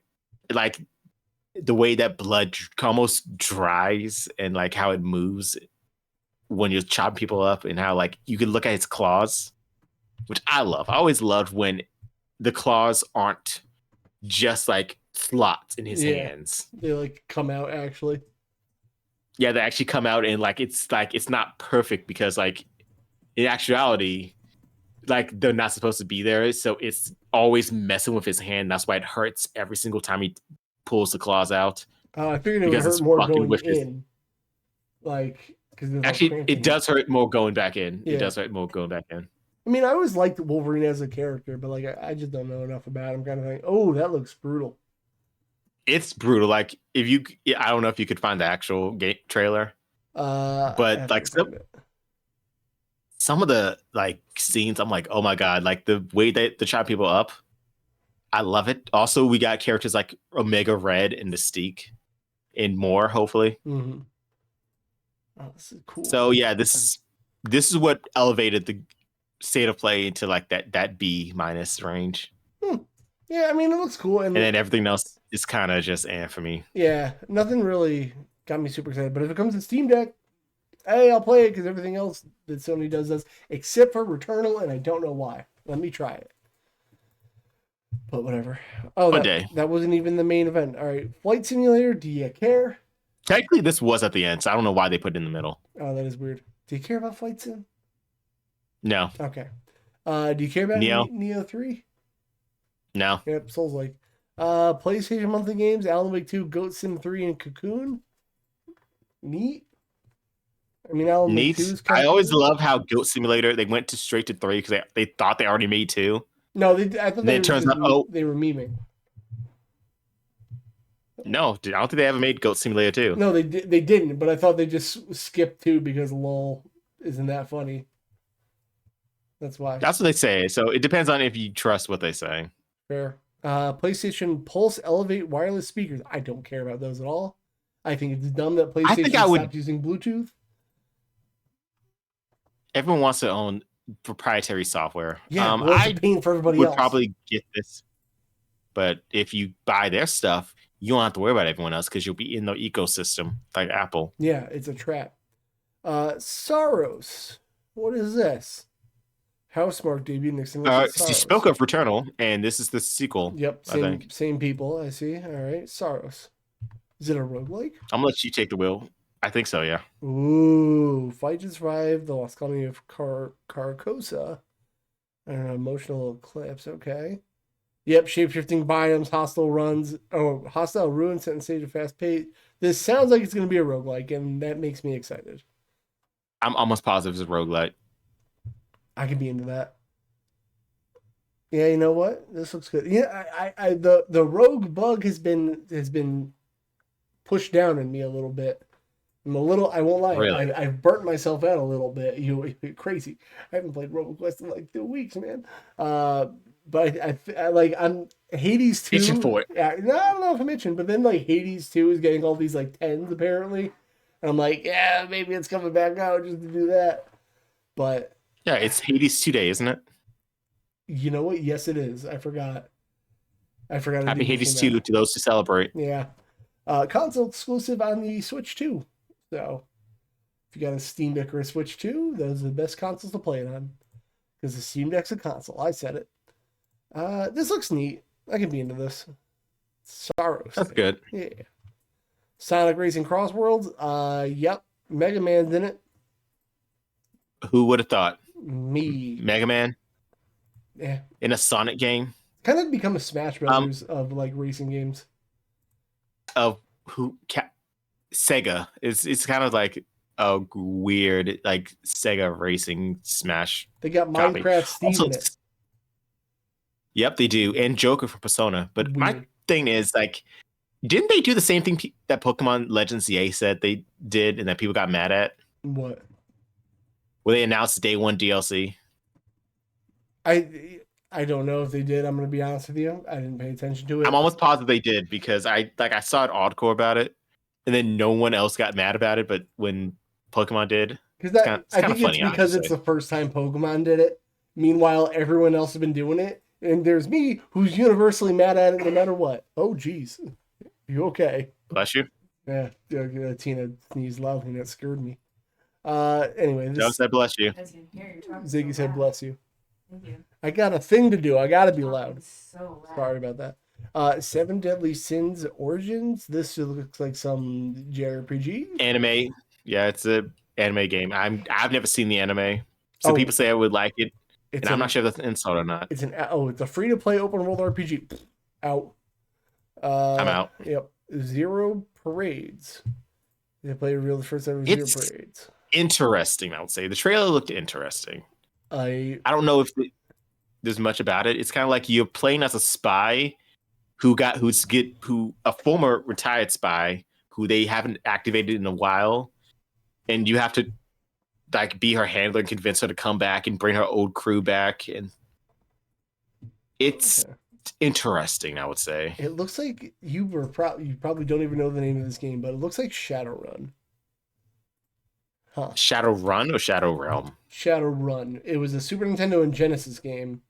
Speaker 2: like the way that blood almost dries and like how it moves when you're chopping people up and how like you can look at his claws, which I love. I always loved when the claws aren't just like slots in his hands.
Speaker 1: They like come out actually.
Speaker 2: Yeah, they actually come out and like it's not perfect because like in actuality, like they're not supposed to be there. So it's always messing with his hand. That's why it hurts every single time he pulls the claws out.
Speaker 1: I figured it would
Speaker 2: Because
Speaker 1: hurt
Speaker 2: it's
Speaker 1: more
Speaker 2: fucking
Speaker 1: going
Speaker 2: with his.
Speaker 1: in. Like because
Speaker 2: Actually, it does hurt more going back in.
Speaker 1: Yeah.
Speaker 2: It does hurt more going back in.
Speaker 1: I mean, I always liked Wolverine as a character, but like I just don't know enough about him. Kind of thing. Oh, that looks brutal.
Speaker 2: It's brutal. Like if you, I don't know if you could find the actual game trailer, but like some of the like scenes, I'm like, oh my god, like the way that they chop people up, I love it. Also, we got characters like Omega Red and Mystique, and more hopefully.
Speaker 1: Mm-hmm. Oh, this is cool.
Speaker 2: So yeah, this is what elevated the state of play into like that B minus range.
Speaker 1: Yeah, I mean it looks cool,
Speaker 2: and then everything else is kind of just for me.
Speaker 1: Yeah, nothing really got me super excited. But if it comes in Steam Deck, hey, I'll play it because everything else that Sony does, except for Returnal, and I don't know why. Let me try it. But whatever. Oh, that wasn't even the main event. All right, Flight Simulator. Do you care?
Speaker 2: Technically, this was at the end, so I don't know why they put it in the middle.
Speaker 1: Oh, that is weird. Do you care about Flight Sim?
Speaker 2: No.
Speaker 1: Okay. Do you care about Neo 3?
Speaker 2: No.
Speaker 1: Yep, Souls like. PlayStation monthly games: Alan Wake 2, Goat Sim 3, and Cocoon. Neat. I mean, Alan Wake 2
Speaker 2: Neat.
Speaker 1: is kind
Speaker 2: I
Speaker 1: of
Speaker 2: always
Speaker 1: cool.
Speaker 2: love how Goat Simulator they went to straight to 3 because they thought they already made 2,
Speaker 1: No, I thought
Speaker 2: and then
Speaker 1: they
Speaker 2: it
Speaker 1: were
Speaker 2: turns
Speaker 1: just
Speaker 2: out, oh
Speaker 1: they were memeing.
Speaker 2: no, dude, I don't think they ever made Goat Simulator 2.
Speaker 1: No, they didn't, but I thought they just skipped 2 because lol isn't that funny. That's why.
Speaker 2: That's what they say. So it depends on if you trust what they say.
Speaker 1: Fair. PlayStation Pulse Elevate wireless speakers. I don't care about those at all. I think it's dumb that
Speaker 2: I think
Speaker 1: PlayStation
Speaker 2: I would.
Speaker 1: stopped using Bluetooth.
Speaker 2: Everyone wants their own proprietary software.
Speaker 1: Yeah, well, it's a
Speaker 2: I
Speaker 1: pain for everybody
Speaker 2: would
Speaker 1: else.
Speaker 2: probably get this, but if you buy their stuff, you don't have to worry about everyone else because you'll be in the ecosystem like Apple.
Speaker 1: Yeah, it's a trap. Soros. What is this? Housemark debut next look at
Speaker 2: You spoke
Speaker 1: Soros.
Speaker 2: of Returnal, and this is the sequel.
Speaker 1: Yep,
Speaker 2: I think
Speaker 1: same people. I see. All right, Soros. Is it a roguelike?
Speaker 2: I'm gonna let you take the wheel. I think so. Yeah.
Speaker 1: Ooh, fight to survive the lost colony of Carcosa. An emotional eclipse. Okay. Yep, shapeshifting biomes, hostile runs. Oh, hostile ruins set in stage of fast pace. This sounds like it's going to be a roguelike, and that makes me excited.
Speaker 2: I'm almost positive it's a roguelite.
Speaker 1: I could be into that. Yeah, you know what? This looks good. Yeah, the rogue bug has been pushed down in me a little bit. I'm a little. I won't lie.
Speaker 2: Really?
Speaker 1: I've burnt myself out a little bit. You crazy. I haven't played RoboQuest in like 2 weeks, man. But I like I'm Hades 2.
Speaker 2: Itching for it.
Speaker 1: Yeah, no, I don't know if I'm itching, but then like Hades 2 is getting all these like 10s apparently. And I'm like, yeah, maybe it's coming back out just to do that. But
Speaker 2: Yeah, it's Hades today, isn't it?
Speaker 1: you know what? Yes, it is. I forgot.
Speaker 2: Happy Hades 2 to those who celebrate.
Speaker 1: Yeah. Console exclusive on the Switch 2. So if you got a Steam Deck or a Switch 2, those are the best consoles to play it on. Because the Steam Deck's a console. I said it. This looks neat. I can be into this. Soros.
Speaker 2: That's good.
Speaker 1: Yeah. Sonic Racing Cross Worlds. Yep. Mega Man's in it.
Speaker 2: Who would have thought?
Speaker 1: Me.
Speaker 2: Mega Man?
Speaker 1: Yeah.
Speaker 2: In a Sonic game?
Speaker 1: Kind of become a Smash Brothers of like racing games.
Speaker 2: Of Sega. It's kind of like a weird like Sega racing Smash.
Speaker 1: They got
Speaker 2: copy.
Speaker 1: Minecraft Steve
Speaker 2: Also,
Speaker 1: in it.
Speaker 2: Yep, they do. And Joker from Persona. But
Speaker 1: Weird.
Speaker 2: my thing is like, didn't they do the same thing that Pokemon Legends EA said they did and that people got mad at?
Speaker 1: What?
Speaker 2: Where they announced day one DLC?
Speaker 1: I don't know if they did. I'm gonna be honest with you. I didn't pay attention to it.
Speaker 2: I'm almost positive they did because I saw an article about it, and then no one else got mad about it. But when Pokemon did,
Speaker 1: Because I think it's because it's the first time Pokemon did it. Meanwhile, everyone else has been doing it, and there's me who's universally mad at it no matter what. Oh, geez, you okay?
Speaker 2: Bless you.
Speaker 1: Yeah, Tina sneezed loudly and it scared me. Anyway,
Speaker 2: Joe said bless you.
Speaker 1: Ziggy said bless you.
Speaker 3: Thank you.
Speaker 1: I got a thing to do. I gotta be loud.
Speaker 3: So loud.
Speaker 1: Sorry about that. Seven Deadly Sins Origins. This looks like some JRPG.
Speaker 2: Anime. Yeah, it's a anime game. I've never seen the anime. So people say I would like it. And I'm not sure if that's an insult or not.
Speaker 1: It's a free to play open world RPG. Out.
Speaker 2: I'm out.
Speaker 1: Yep. Zero Parades. They play the first ever Zero Parades.
Speaker 2: Interesting, I would say. The trailer looked interesting.
Speaker 1: I
Speaker 2: don't know if there's much about it. It's kind of like you're playing as a spy who a former retired spy who they haven't activated in a while, and you have to like be her handler and convince her to come back and bring her old crew back, and it's interesting, I would say.
Speaker 1: It looks like you probably don't even know the name of this game, but it looks like Shadowrun. Huh.
Speaker 2: Shadowrun or Shadow Realm?
Speaker 1: Shadowrun. It was a Super Nintendo and Genesis game,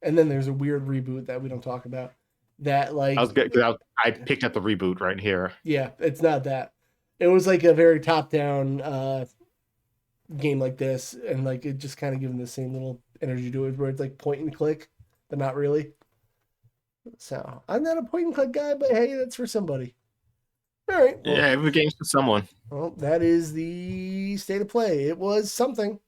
Speaker 1: and then there's a weird reboot that we don't talk about. That like
Speaker 2: I was good because I picked up the reboot right here.
Speaker 1: Yeah, it's not that. It was like a very top-down game like this, and like it just kind of given the same little energy to it, where it's like point and click, but not really. So I'm not a point and click guy, but hey, that's for somebody. All right. Well,
Speaker 2: yeah, every game's for someone.
Speaker 1: Well, that is the state of play. It was something.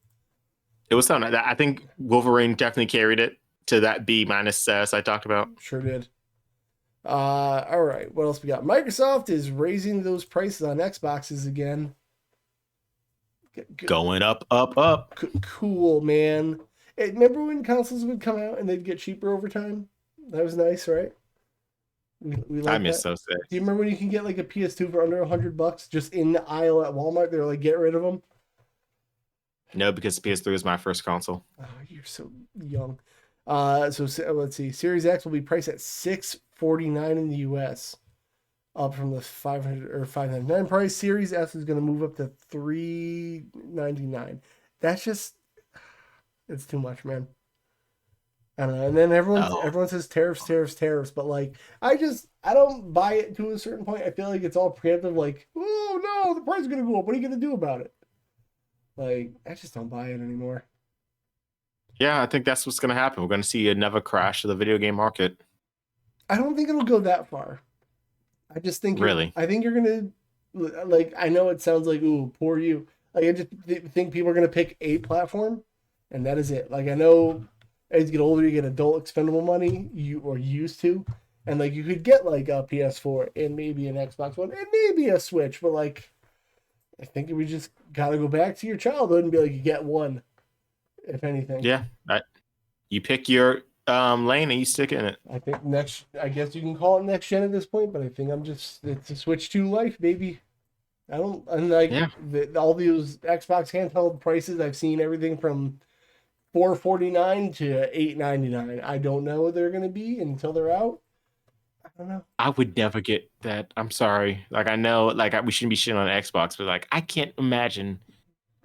Speaker 2: It was something. I think Wolverine definitely carried it to that B- status I talked about.
Speaker 1: Sure did. All right. What else we got? Microsoft is raising those prices on Xboxes again.
Speaker 2: Going up, up, up.
Speaker 1: Cool, man. Remember when consoles would come out and they'd get cheaper over time? That was nice, right? We
Speaker 2: I
Speaker 1: like
Speaker 2: miss
Speaker 1: that.
Speaker 2: those days.
Speaker 1: Do you remember when you can get like a PS2 for under $100 just in the aisle at Walmart? They're like, get rid of them.
Speaker 2: No, because PS3 was my first console.
Speaker 1: Oh, you're so young. So let's see. Series X will be priced at $649 in the US, up from the 500 or 599 price. Series S is going to move up to $399. That's just it's too much, man. I don't know. And then
Speaker 2: Oh,
Speaker 1: everyone says tariffs, tariffs, tariffs, but like I don't buy it to a certain point. I feel like it's all preemptive. Like, oh no, the price is going to go up. What are you going to do about it? Like, I just don't buy it anymore.
Speaker 2: yeah, I think that's what's going to happen. We're going to see another crash of the video game market.
Speaker 1: I don't think it'll go that far. I just think
Speaker 2: Really?
Speaker 1: I think you're gonna like. I know it sounds like ooh, poor you. Like I just think people are gonna pick a platform, and that is it. Like I know as you get older, you get adult expendable money. You are used to, and like you could get like a PS4 and maybe an Xbox One and maybe a Switch, but like I think we just gotta go back to your childhood and be like you get one, if anything.
Speaker 2: Yeah. You pick your lane and you stick in it.
Speaker 1: I think next. I guess you can call it next gen at this point, but I think it's a Switch 2 life, baby. I don't unlike
Speaker 2: Yeah.
Speaker 1: all these Xbox handheld prices. I've seen everything from $449 to $899. I don't know what they're gonna be until they're out. I don't know.
Speaker 2: I would never get that. I'm sorry. Like I know, like we shouldn't be shitting on Xbox, but like I can't imagine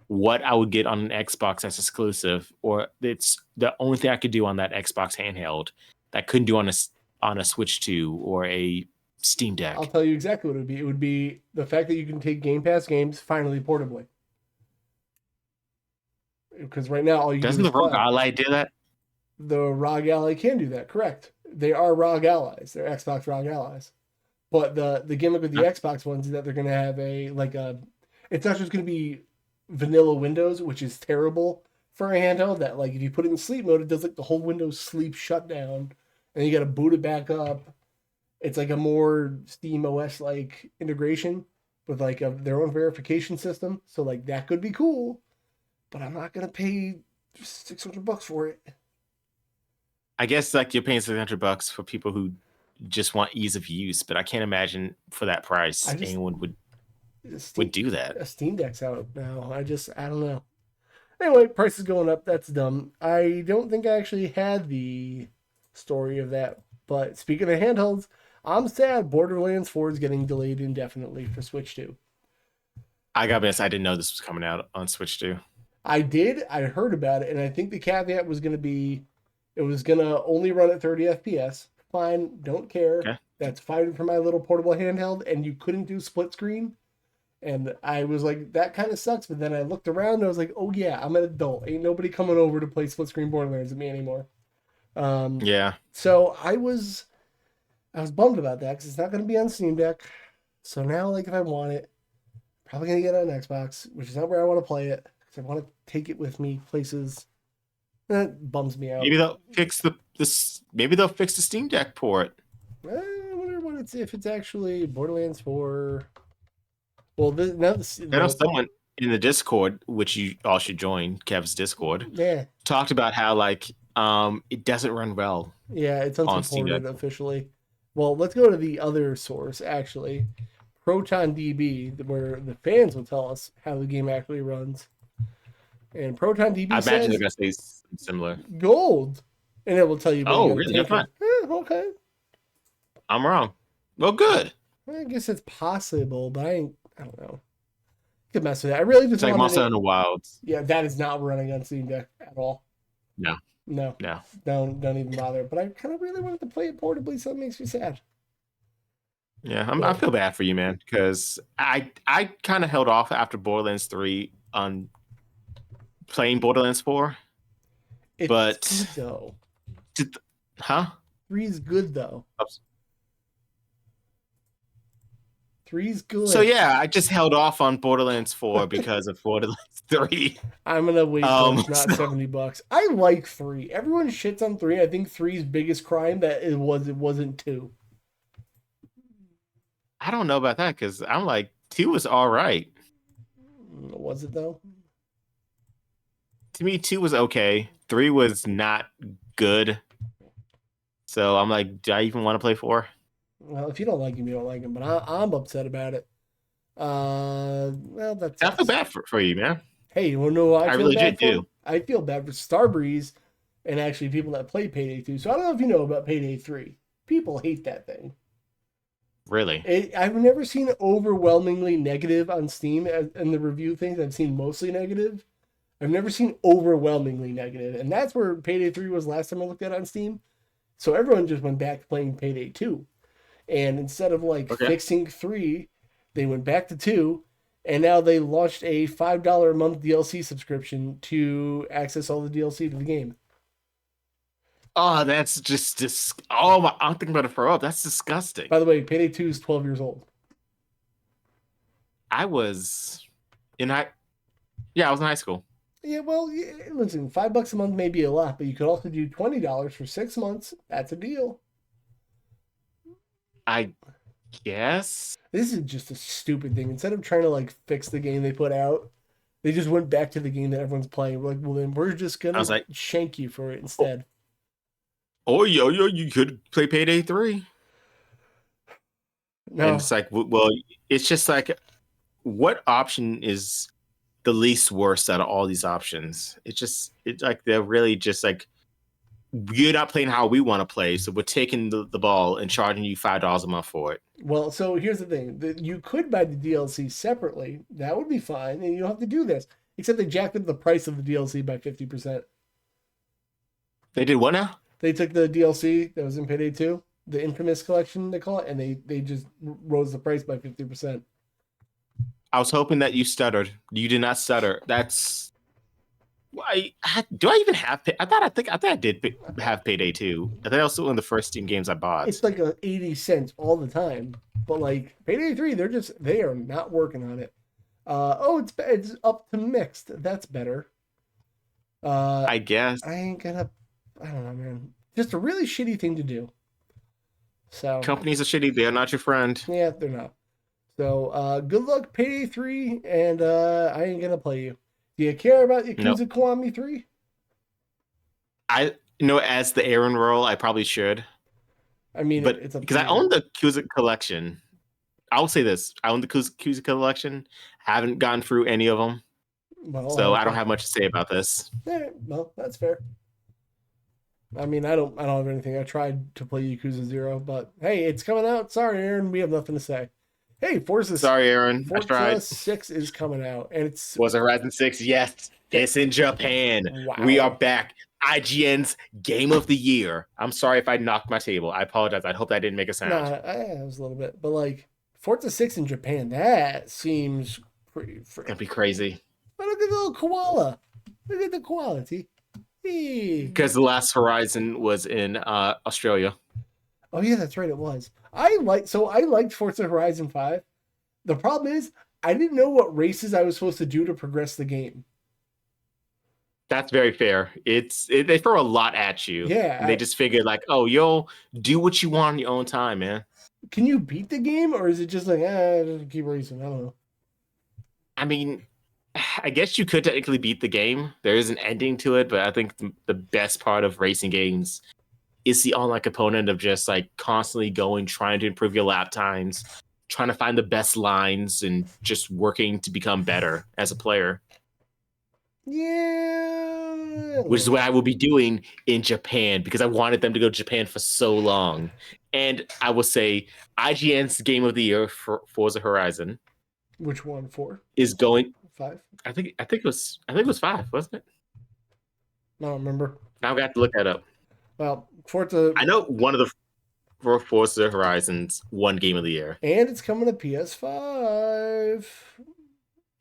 Speaker 2: what I would get on an Xbox that's exclusive, or it's the only thing I could do on that Xbox handheld that I couldn't do on a Switch 2 or a Steam
Speaker 1: I'll
Speaker 2: Deck.
Speaker 1: tell you exactly what it would be. It would be the fact that you can take Game Pass games finally portably. Because right now all you can do
Speaker 2: Doesn't
Speaker 1: is
Speaker 2: the Rogue
Speaker 1: cloud.
Speaker 2: Ally do that?
Speaker 1: The ROG Ally can do that, correct. They are ROG allies. They're Xbox ROG allies. But the gimmick with the
Speaker 2: Huh?
Speaker 1: Xbox ones is that they're gonna have it's not just gonna be vanilla Windows, which is terrible for a handheld. That like if you put it in sleep mode, it does like the whole Windows sleep shutdown, and you got to boot it back up. It's like a more Steam OS like integration with like their own verification system. So like that could be cool, but I'm not gonna pay $600 for it.
Speaker 2: I guess like you're paying $600 for people who just want ease of use, but I can't imagine for that
Speaker 1: I
Speaker 2: price
Speaker 1: just
Speaker 2: anyone would
Speaker 1: Steam
Speaker 2: do that.
Speaker 1: a Steam Deck's out now. I don't know. Anyway, price is going up. That's dumb. I don't think I actually had the story of that. But speaking of handhelds, I'm sad Borderlands 4 is getting delayed indefinitely for Switch 2.
Speaker 2: I gotta be honest, I didn't know this was coming out on Switch 2.
Speaker 1: I did. I heard about it, and I think the caveat was going to be it was going to only run at 30 FPS. Fine, don't care.
Speaker 2: Okay.
Speaker 1: That's fine for my little portable handheld, and you couldn't do split screen. And I was like, that kind of sucks. But then I looked around and I was like, oh yeah, I'm an adult. Ain't nobody coming over to play split screen Borderlands with me anymore.
Speaker 2: Yeah.
Speaker 1: So I was bummed about that because it's not going to be on Steam Deck. So now, like, if I want it, probably going to get it on Xbox, which is not where I want to play it because I want to take it with me places. That bums me out.
Speaker 2: Maybe they'll fix maybe they'll fix the Steam Deck port.
Speaker 1: I wonder what if it's actually Borderlands 4. Well,
Speaker 2: I know someone in the Discord, which you all should join, Kev's Discord,
Speaker 1: yeah,
Speaker 2: talked about how like it doesn't run well
Speaker 1: yeah, it's
Speaker 2: on Steam Deck.
Speaker 1: unsupported officially. Well, let's go to the other source actually, Proton DB, where the fans will tell us how the game actually runs. And Proton DB
Speaker 2: I imagine they're
Speaker 1: says
Speaker 2: gonna say similar.
Speaker 1: gold, and it will tell you.
Speaker 2: Oh, really? Never mind.
Speaker 1: Okay.
Speaker 2: I'm wrong. Well, good.
Speaker 1: I guess it's possible, but I don't know. Could mess with that. I really just
Speaker 2: It's like
Speaker 1: wanted
Speaker 2: Monster
Speaker 1: it.
Speaker 2: in the Wilds.
Speaker 1: Yeah, that is not running on Steam Deck at all.
Speaker 2: No,
Speaker 1: No,
Speaker 2: no.
Speaker 1: don't even bother. But I kind of really wanted to play it portably, so it makes me sad.
Speaker 2: Yeah,
Speaker 1: Yeah.
Speaker 2: I feel bad for you, man, because I kind of held off after Borderlands 3 on playing Borderlands 4.
Speaker 1: It's
Speaker 2: But
Speaker 1: good though.
Speaker 2: Huh?
Speaker 1: 3's good though.
Speaker 2: Oops.
Speaker 1: 3's good.
Speaker 2: So yeah, I just held off on Borderlands 4 because of Borderlands 3.
Speaker 1: I'm gonna wait till it's not
Speaker 2: so-
Speaker 1: $70. I like 3. Everyone shits on 3. I think 3's biggest crime that it wasn't 2.
Speaker 2: I don't know about that because I'm like 2 was all right.
Speaker 1: Was it though?
Speaker 2: to me, 2 was okay. 3 was not good. So I'm like, do I even want to play 4?
Speaker 1: Well, if you don't like him, you don't like him. But I'm upset about it. Well, that
Speaker 2: I feel
Speaker 1: sucks.
Speaker 2: bad for you, man.
Speaker 1: Hey, you want to know who I
Speaker 2: I
Speaker 1: feel bad
Speaker 2: legit
Speaker 1: for?
Speaker 2: do.
Speaker 1: I feel bad for Starbreeze and actually people that play Payday 2. So I don't know if you know about Payday 3. People hate that thing.
Speaker 2: Really.
Speaker 1: I've never seen overwhelmingly negative on Steam and the review things. I've seen mostly negative. I've never seen overwhelmingly negative, and that's where Payday 3 was last time I looked at it on Steam. So everyone just went back to playing Payday 2. And instead of like
Speaker 2: Okay.
Speaker 1: fixing 3, they went back to 2, and now they launched a $5 a month DLC subscription to access all the DLC to the game.
Speaker 2: Oh, that's just oh my! I'm thinking about to throw up. That's disgusting.
Speaker 1: By the way, Payday 2 is 12 years old.
Speaker 2: I was in high. Yeah, I was in high school.
Speaker 1: Yeah, well, listen, $5 a month may be a lot, but you could also do $20 for 6 months. That's a deal.
Speaker 2: I guess.
Speaker 1: This is just a stupid thing. Instead of trying to like fix the game they put out, they just went back to the game that everyone's playing. We're like, well, then we're just
Speaker 2: I
Speaker 1: gonna
Speaker 2: was like,
Speaker 1: shank you for it
Speaker 2: oh,
Speaker 1: instead.
Speaker 2: yo, you could play Payday 3.
Speaker 1: No,
Speaker 2: And it's like, well, it's just like, what option is the least worst out of all these options? It's like they're really just like, you're not playing how we want to play, so we're taking the ball and charging you $5 a month for it.
Speaker 1: well, so here's the thing: you could buy the DLC separately. That would be fine, and you don't have to do this. Except they jacked up the price of the DLC by 50%.
Speaker 2: They did what now?
Speaker 1: They took the DLC that was in Payday 2, the Infamous collection they call it, and they just rose the price by 50%.
Speaker 2: I was hoping that you stuttered. You did not stutter. That's why. Do I even have? I think I did have Payday 2. I think that was one of the first Steam games I bought.
Speaker 1: It's like 80 cents all the time. But like Payday 3, they are not working on it. It's up to mixed. That's better.
Speaker 2: I guess.
Speaker 1: I don't know, man. Just a really shitty thing to do. So
Speaker 2: Companies are shitty. They are not your friend.
Speaker 1: yeah, they're not. So good luck, Payday 3, and I ain't gonna play you. Do you care about Yakuza
Speaker 2: Nope.
Speaker 1: Kiwami 3?
Speaker 2: As the Aaron role, I probably should.
Speaker 1: I mean,
Speaker 2: But
Speaker 1: it's
Speaker 2: because I own the Yakuza collection, I'll say this: I own the Yakuza collection. Haven't gone through any of them, so I don't have much to say about this.
Speaker 1: Yeah, well, that's fair. I mean, I don't have anything. I tried to play Yakuza 0, but hey, it's coming out. Sorry, Aaron, we have nothing to say. Hey,
Speaker 2: Sorry, Aaron. I
Speaker 1: Forza
Speaker 2: tried.
Speaker 1: 6 is coming out, and it's
Speaker 2: Was Horizon 6? Yes, it's in Japan.
Speaker 1: Wow.
Speaker 2: We are back. IGN's Game of the Year. I'm sorry if I knocked my table. I apologize. I hope that didn't make a sound.
Speaker 1: Nah, it was a little bit, but like Forza 6 in Japan, that seems pretty.
Speaker 2: That'd be crazy.
Speaker 1: But look at the little koala. Look at the quality. Hey.
Speaker 2: Because the last Horizon was in Australia.
Speaker 1: Oh yeah, that's right. It was. I liked Forza Horizon 5. The problem is I didn't know what races I was supposed to do to progress the game.
Speaker 2: That's very fair. They throw a lot at you.
Speaker 1: Yeah.
Speaker 2: And they just figured like, oh, yo, do what you want on your own time, man.
Speaker 1: Can you beat the game, or is it just like, just keep racing? I don't know.
Speaker 2: I mean, I guess you could technically beat the game. There is an ending to it, but I think the best part of racing games is the online component of just like constantly going, trying to improve your lap times, trying to find the best lines, and just working to become better as a player.
Speaker 1: Yeah.
Speaker 2: Which is what I will be doing in Japan because I wanted them to go to Japan for so long. And I will say IGN's Game of the Year for Forza Horizon.
Speaker 1: Which one? 4?
Speaker 2: Is going
Speaker 1: 5?
Speaker 2: I think it was 5, wasn't it?
Speaker 1: I don't remember.
Speaker 2: Now I got to look that up.
Speaker 1: Well, Forza.
Speaker 2: I know one of the Forza Horizons won Game of the Year.
Speaker 1: And it's coming to PS5.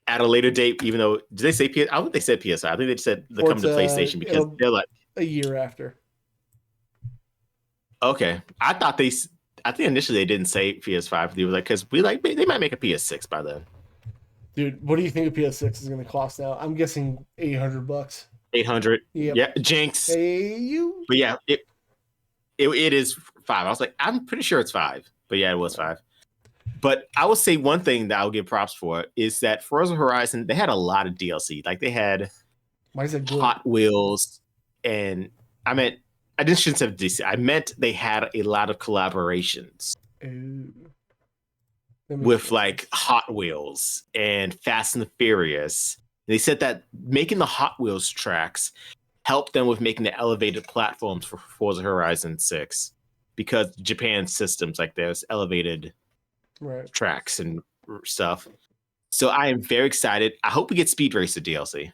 Speaker 2: At a later date, even though did they say PS? I don't think they said PS5. I think they said they're coming to PlayStation because they're like
Speaker 1: a year after.
Speaker 2: Okay, I think initially they didn't say PS5. They were like, because they might make a PS6 by then.
Speaker 1: Dude, what do you think a PS6 is going to cost now? I'm guessing $800.
Speaker 2: 800.
Speaker 1: Yep.
Speaker 2: Yeah, jinx.
Speaker 1: Hey, you.
Speaker 2: But yeah, it is 5. I was like, I'm pretty sure it's 5. But yeah, it was 5. But I will say one thing that I'll give props for is that Forza Horizon, they had a lot of DLC. Like they had
Speaker 1: Why is that good?
Speaker 2: Hot Wheels, and I just shouldn't say DC. I meant they had a lot of collaborations
Speaker 1: Ooh. That makes
Speaker 2: with
Speaker 1: more
Speaker 2: like
Speaker 1: sense.
Speaker 2: Hot Wheels and Fast and the Furious. They said that making the Hot Wheels tracks helped them with making the elevated platforms for Forza Horizon 6 because Japan's systems like there's elevated
Speaker 1: Right.
Speaker 2: tracks and stuff. So I am very excited. I hope we get Speed Racer DLC.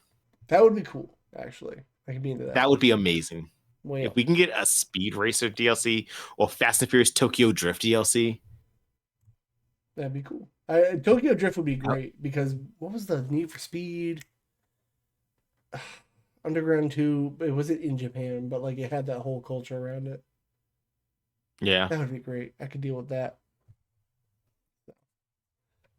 Speaker 1: That would be cool, actually. I could be into that.
Speaker 2: That would be amazing.
Speaker 1: Well,
Speaker 2: If we can get a Speed Racer DLC or Fast and Furious Tokyo Drift DLC.
Speaker 1: that'd be cool. Tokyo Drift would be great because what was the Need for Speed? Underground 2, it wasn't in Japan, but like it had that whole culture around it.
Speaker 2: Yeah.
Speaker 1: That would be great. I could deal with that.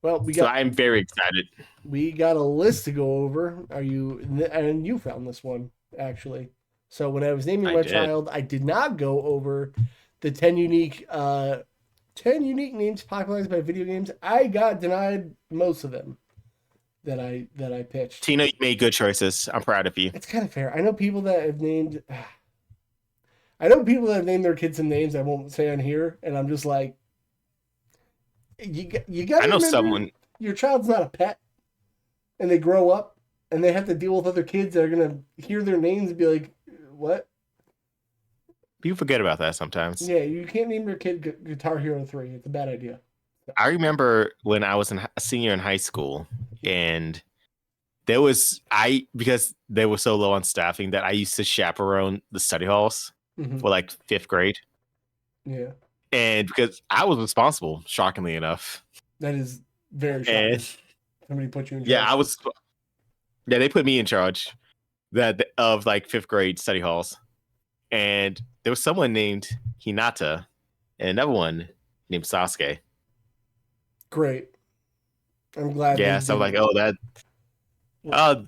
Speaker 1: Well,
Speaker 2: So I'm very excited.
Speaker 1: we got a list to go over. And you found this one actually. So when I was naming my child, I did not go over the 10 unique names popularized by video games. I got denied most of them that I pitched.
Speaker 2: Tina, you made good choices. I'm proud of you.
Speaker 1: It's kind of fair. I know people that have named their kids some names I won't say on here, and I'm just like, you got to remember
Speaker 2: someone.
Speaker 1: Your child's not a pet, and they grow up and they have to deal with other kids that are gonna hear their names and be like, "What?"
Speaker 2: People forget about that sometimes.
Speaker 1: Yeah, you can't name your kid Guitar Hero 3. It's a bad idea.
Speaker 2: I remember when I was a senior in high school, and because they were so low on staffing that I used to chaperone the study halls for like 5th grade.
Speaker 1: Yeah.
Speaker 2: And because I was responsible, shockingly enough.
Speaker 1: That is very shocking.
Speaker 2: And
Speaker 1: somebody put you in charge.
Speaker 2: Yeah, they put me in charge of like 5th grade study halls. And there was someone named Hinata and another one named Sasuke.
Speaker 1: Great. I'm glad.
Speaker 2: Yeah, so I'm like,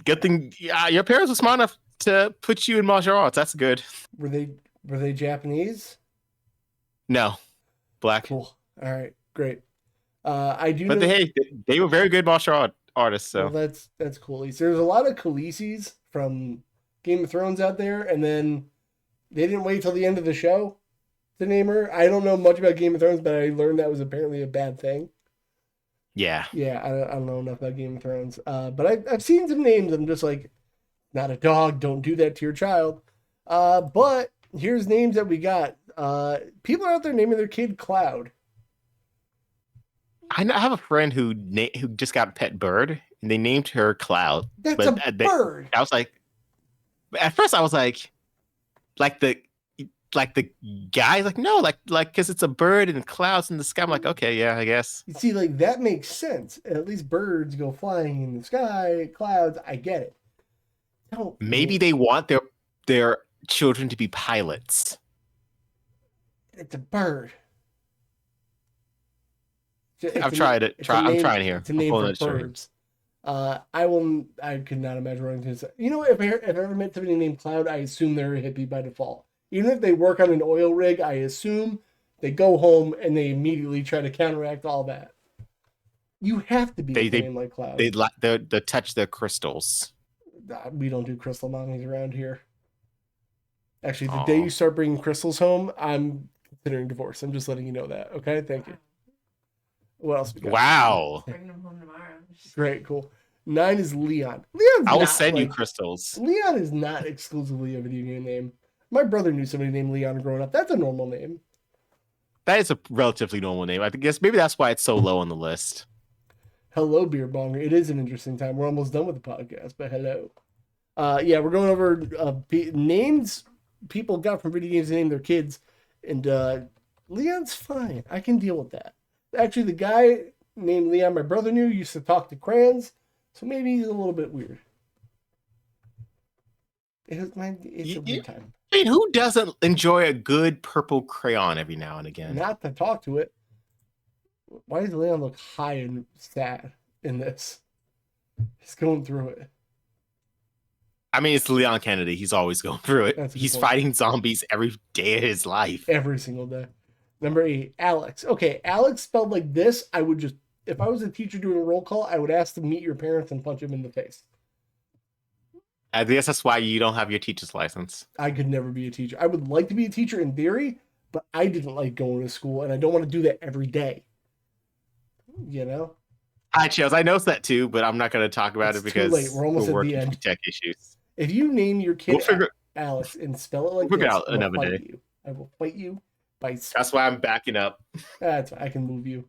Speaker 2: good thing your parents were smart enough to put you in martial arts. That's good.
Speaker 1: Were they Japanese?
Speaker 2: No, black.
Speaker 1: Cool. All right, great. I do.
Speaker 2: But they were very good martial artists. So
Speaker 1: well, that's cool. There's a lot of Khaleesi's from Game of Thrones out there, and then they didn't wait till the end of the show to name her. I don't know much about Game of Thrones, but I learned that was apparently a bad thing.
Speaker 2: Yeah.
Speaker 1: Yeah, I don't know enough about Game of Thrones. But I've seen some names. I'm just like, not a dog. Don't do that to your child. But here's names that we got. People are out there naming their kid Cloud.
Speaker 2: I have a friend who just got a pet bird, and they named her Cloud.
Speaker 1: That's a bird.
Speaker 2: I was like, at first I was like the guy, like, no, like because it's a bird and clouds in the sky. I'm like, okay, yeah, I guess.
Speaker 1: You see, like that makes sense. At least birds go flying in the sky, clouds. I get it.
Speaker 2: Maybe they want their children to be pilots.
Speaker 1: It's a bird.
Speaker 2: I'm trying here.
Speaker 1: It's a name for birds. I could not imagine running to. You know, if I ever met somebody named Cloud, I assume they're a hippie by default. Even if they work on an oil rig, I assume they go home and they immediately try to counteract all that. You have to be a name like Cloud.
Speaker 2: They touch their crystals.
Speaker 1: We don't do crystal mommies around here. Actually, the day you start bringing crystals home, I'm considering divorce. I'm just letting you know that. Okay, thank you. What else?
Speaker 2: Wow.
Speaker 3: Bring them home tomorrow.
Speaker 1: Great, cool. 9 is Leon.
Speaker 2: I will send you crystals.
Speaker 1: Leon is not exclusively a video game name. My brother knew somebody named Leon growing up. That's a normal name.
Speaker 2: That is a relatively normal name. I guess maybe that's why it's so low on the list.
Speaker 1: Hello, Beer Bonger. It is an interesting time. We're almost done with the podcast, but hello. Yeah, we're going over names people got from video games to name their kids. And Leon's fine. I can deal with that. Actually, the guy named Leon my brother knew used to talk to crayons, so maybe he's a little bit weird. It's a weird time.
Speaker 2: I mean, who doesn't enjoy a good purple crayon every now and again?
Speaker 1: Not to talk to it. Why does Leon look high and sad in this? He's going through it.
Speaker 2: I mean, it's Leon Kennedy. He's always going through it. He's fighting zombies every day of his life.
Speaker 1: Every single day. Number 8, Alex. Okay, Alex spelled like this. I would just, if I was a teacher doing a roll call, I would ask to meet your parents and punch him in the face.
Speaker 2: I guess that's why you don't have your teacher's license.
Speaker 1: I could never be a teacher. I would like to be a teacher in theory, but I didn't like going to school, and I don't want to do that every day. You know,
Speaker 2: Hi, Chills. I noticed that too, but I'm not going to talk about
Speaker 1: it's
Speaker 2: it
Speaker 1: too late.
Speaker 2: because
Speaker 1: We're almost
Speaker 2: we're
Speaker 1: at the
Speaker 2: working through
Speaker 1: end.
Speaker 2: tech issues.
Speaker 1: If you name your
Speaker 2: We'll
Speaker 1: kid
Speaker 2: figure
Speaker 1: Alex and spell it
Speaker 2: we'll
Speaker 1: like
Speaker 2: figure it
Speaker 1: this,
Speaker 2: out
Speaker 1: I will
Speaker 2: another
Speaker 1: fight
Speaker 2: day.
Speaker 1: you. I will fight you by.
Speaker 2: That's why I'm backing up.
Speaker 1: That's I can move you.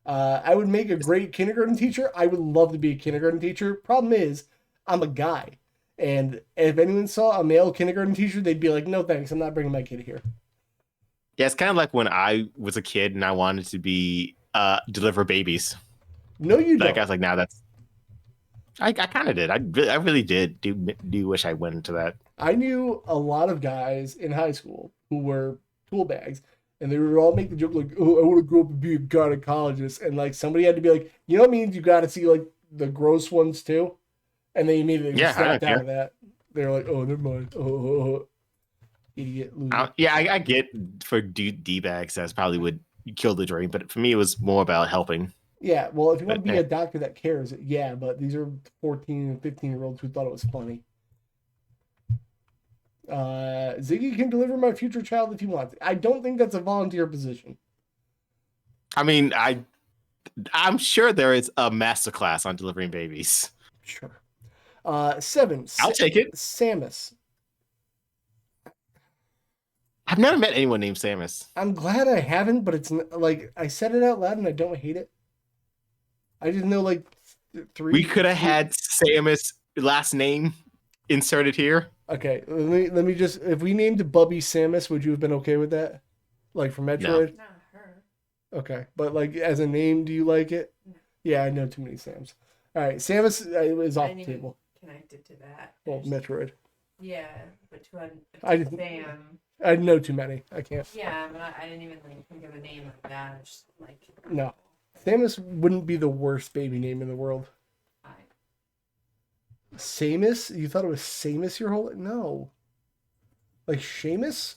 Speaker 1: I would make a great kindergarten teacher. I would love to be a kindergarten teacher. Problem is, I'm a guy. And if anyone saw a male kindergarten teacher, they'd be like, no thanks, I'm not bringing my kid here.
Speaker 2: Yeah, it's kind of like when I was a kid and I wanted to be deliver babies.
Speaker 1: No, you
Speaker 2: Like
Speaker 1: don't.
Speaker 2: I was like, now that's I kind of did. I really did. Do wish I went into that.
Speaker 1: I knew a lot of guys in high school who were tool bags, and they would all make the joke like, "Oh, I want to grow up and be a gynecologist," and like somebody had to be like, "You know what means you got to see like the gross ones too," and they immediately
Speaker 2: Yeah, I don't
Speaker 1: snapped out
Speaker 2: care.
Speaker 1: of that. They're like, "Oh, never mind." Oh, idiot loser.
Speaker 2: Yeah, I get for D bags that's probably would kill the dream, but for me it was more about helping.
Speaker 1: Yeah, well, if you want
Speaker 2: But
Speaker 1: to be a doctor that cares, yeah, but these are 14 and 15-year-olds who thought it was funny. Ziggy can deliver my future child if he wants. I don't think that's a volunteer position.
Speaker 2: I mean, I'm sure there is a master class on delivering babies.
Speaker 1: Sure. 7.
Speaker 2: I'll take it.
Speaker 1: Samus.
Speaker 2: I've never met anyone named Samus.
Speaker 1: I'm glad I haven't, but it's like I said it out loud and I don't hate it. I just know like 3.
Speaker 2: We could have had Samus last name inserted here.
Speaker 1: Okay, let me just. If we named Bubby Samus, would you have been okay with that? Like for Metroid?
Speaker 3: Not her.
Speaker 1: Okay, but like as a name, do you like it?
Speaker 3: No.
Speaker 1: Yeah, I know too many Sams. All right, Samus is
Speaker 3: I
Speaker 1: off
Speaker 3: didn't
Speaker 1: the
Speaker 3: even
Speaker 1: table.
Speaker 3: connect it to that.
Speaker 1: Well, Metroid.
Speaker 3: Yeah, but
Speaker 1: I didn't-
Speaker 3: Sam.
Speaker 1: I know too many. I can't.
Speaker 3: Yeah, but I didn't even like think of a name like that. It's just like
Speaker 1: No. Samus wouldn't be the worst baby name in the world.
Speaker 3: I,
Speaker 1: Samus? You thought it was Samus your whole no. Like Seamus?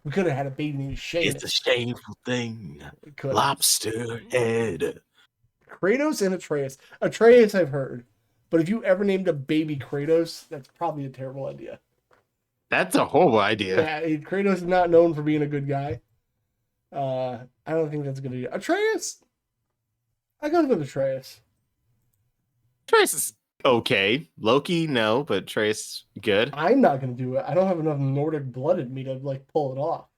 Speaker 1: We could have had a baby named Seamus.
Speaker 2: It's a shameful thing.
Speaker 1: We could.
Speaker 2: Lobster head.
Speaker 1: Kratos and Atreus. Atreus I've heard. But if you ever named a baby Kratos, that's probably a terrible idea.
Speaker 2: That's a horrible idea.
Speaker 1: Yeah, Kratos is not known for being a good guy. I don't think that's a good idea. Atreus? I gotta go with Atreus.
Speaker 2: Trace is okay. Loki, no, but Trace, good.
Speaker 1: I'm not gonna do it. I don't have enough Nordic blood in me to like pull it off.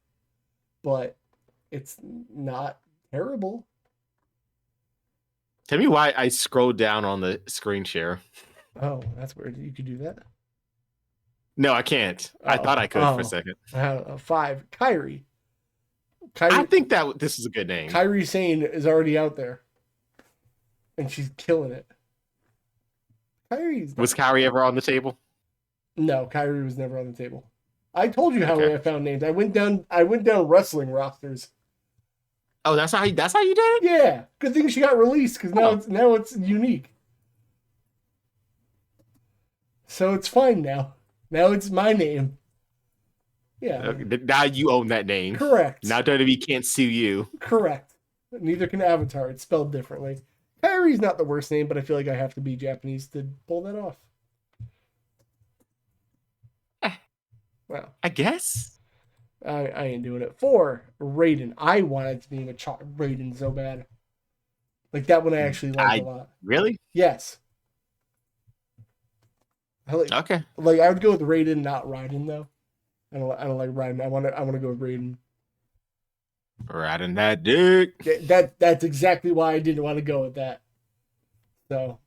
Speaker 1: But it's not terrible.
Speaker 2: Tell me why I scrolled down on the screen share.
Speaker 1: Oh, that's weird. You could do that.
Speaker 2: No, I can't. I
Speaker 1: Oh.
Speaker 2: thought I could for a second.
Speaker 1: 5. Kyrie.
Speaker 2: I think that this is a good name.
Speaker 1: Kyrie Sane is already out there. And she's killing it.
Speaker 2: Was Kyrie ever on the table?
Speaker 1: No, Kyrie was never on the table. I told you how
Speaker 2: Okay.
Speaker 1: I found names. I went down wrestling rosters.
Speaker 2: Oh, that's how you did it?
Speaker 1: Yeah. Good thing she got released because now it's unique. So it's fine now. Now it's my name. Yeah.
Speaker 2: Okay, now you own that name.
Speaker 1: Correct.
Speaker 2: Now WWE can't sue you.
Speaker 1: Correct. Neither can Avatar. It's spelled differently. Kyrie's not the worst name, but I feel like I have to be Japanese to pull that off. Well,
Speaker 2: I guess.
Speaker 1: I ain't doing it. 4, Raiden. I wanted to name a Raiden so bad. Like that one I actually liked a lot.
Speaker 2: Really?
Speaker 1: Yes.
Speaker 2: Okay.
Speaker 1: Like I would go with Raiden, not Raiden though. I don't like Raiden. I want to go with Raiden.
Speaker 2: Riding that dick.
Speaker 1: That's exactly why I didn't want to go with that. So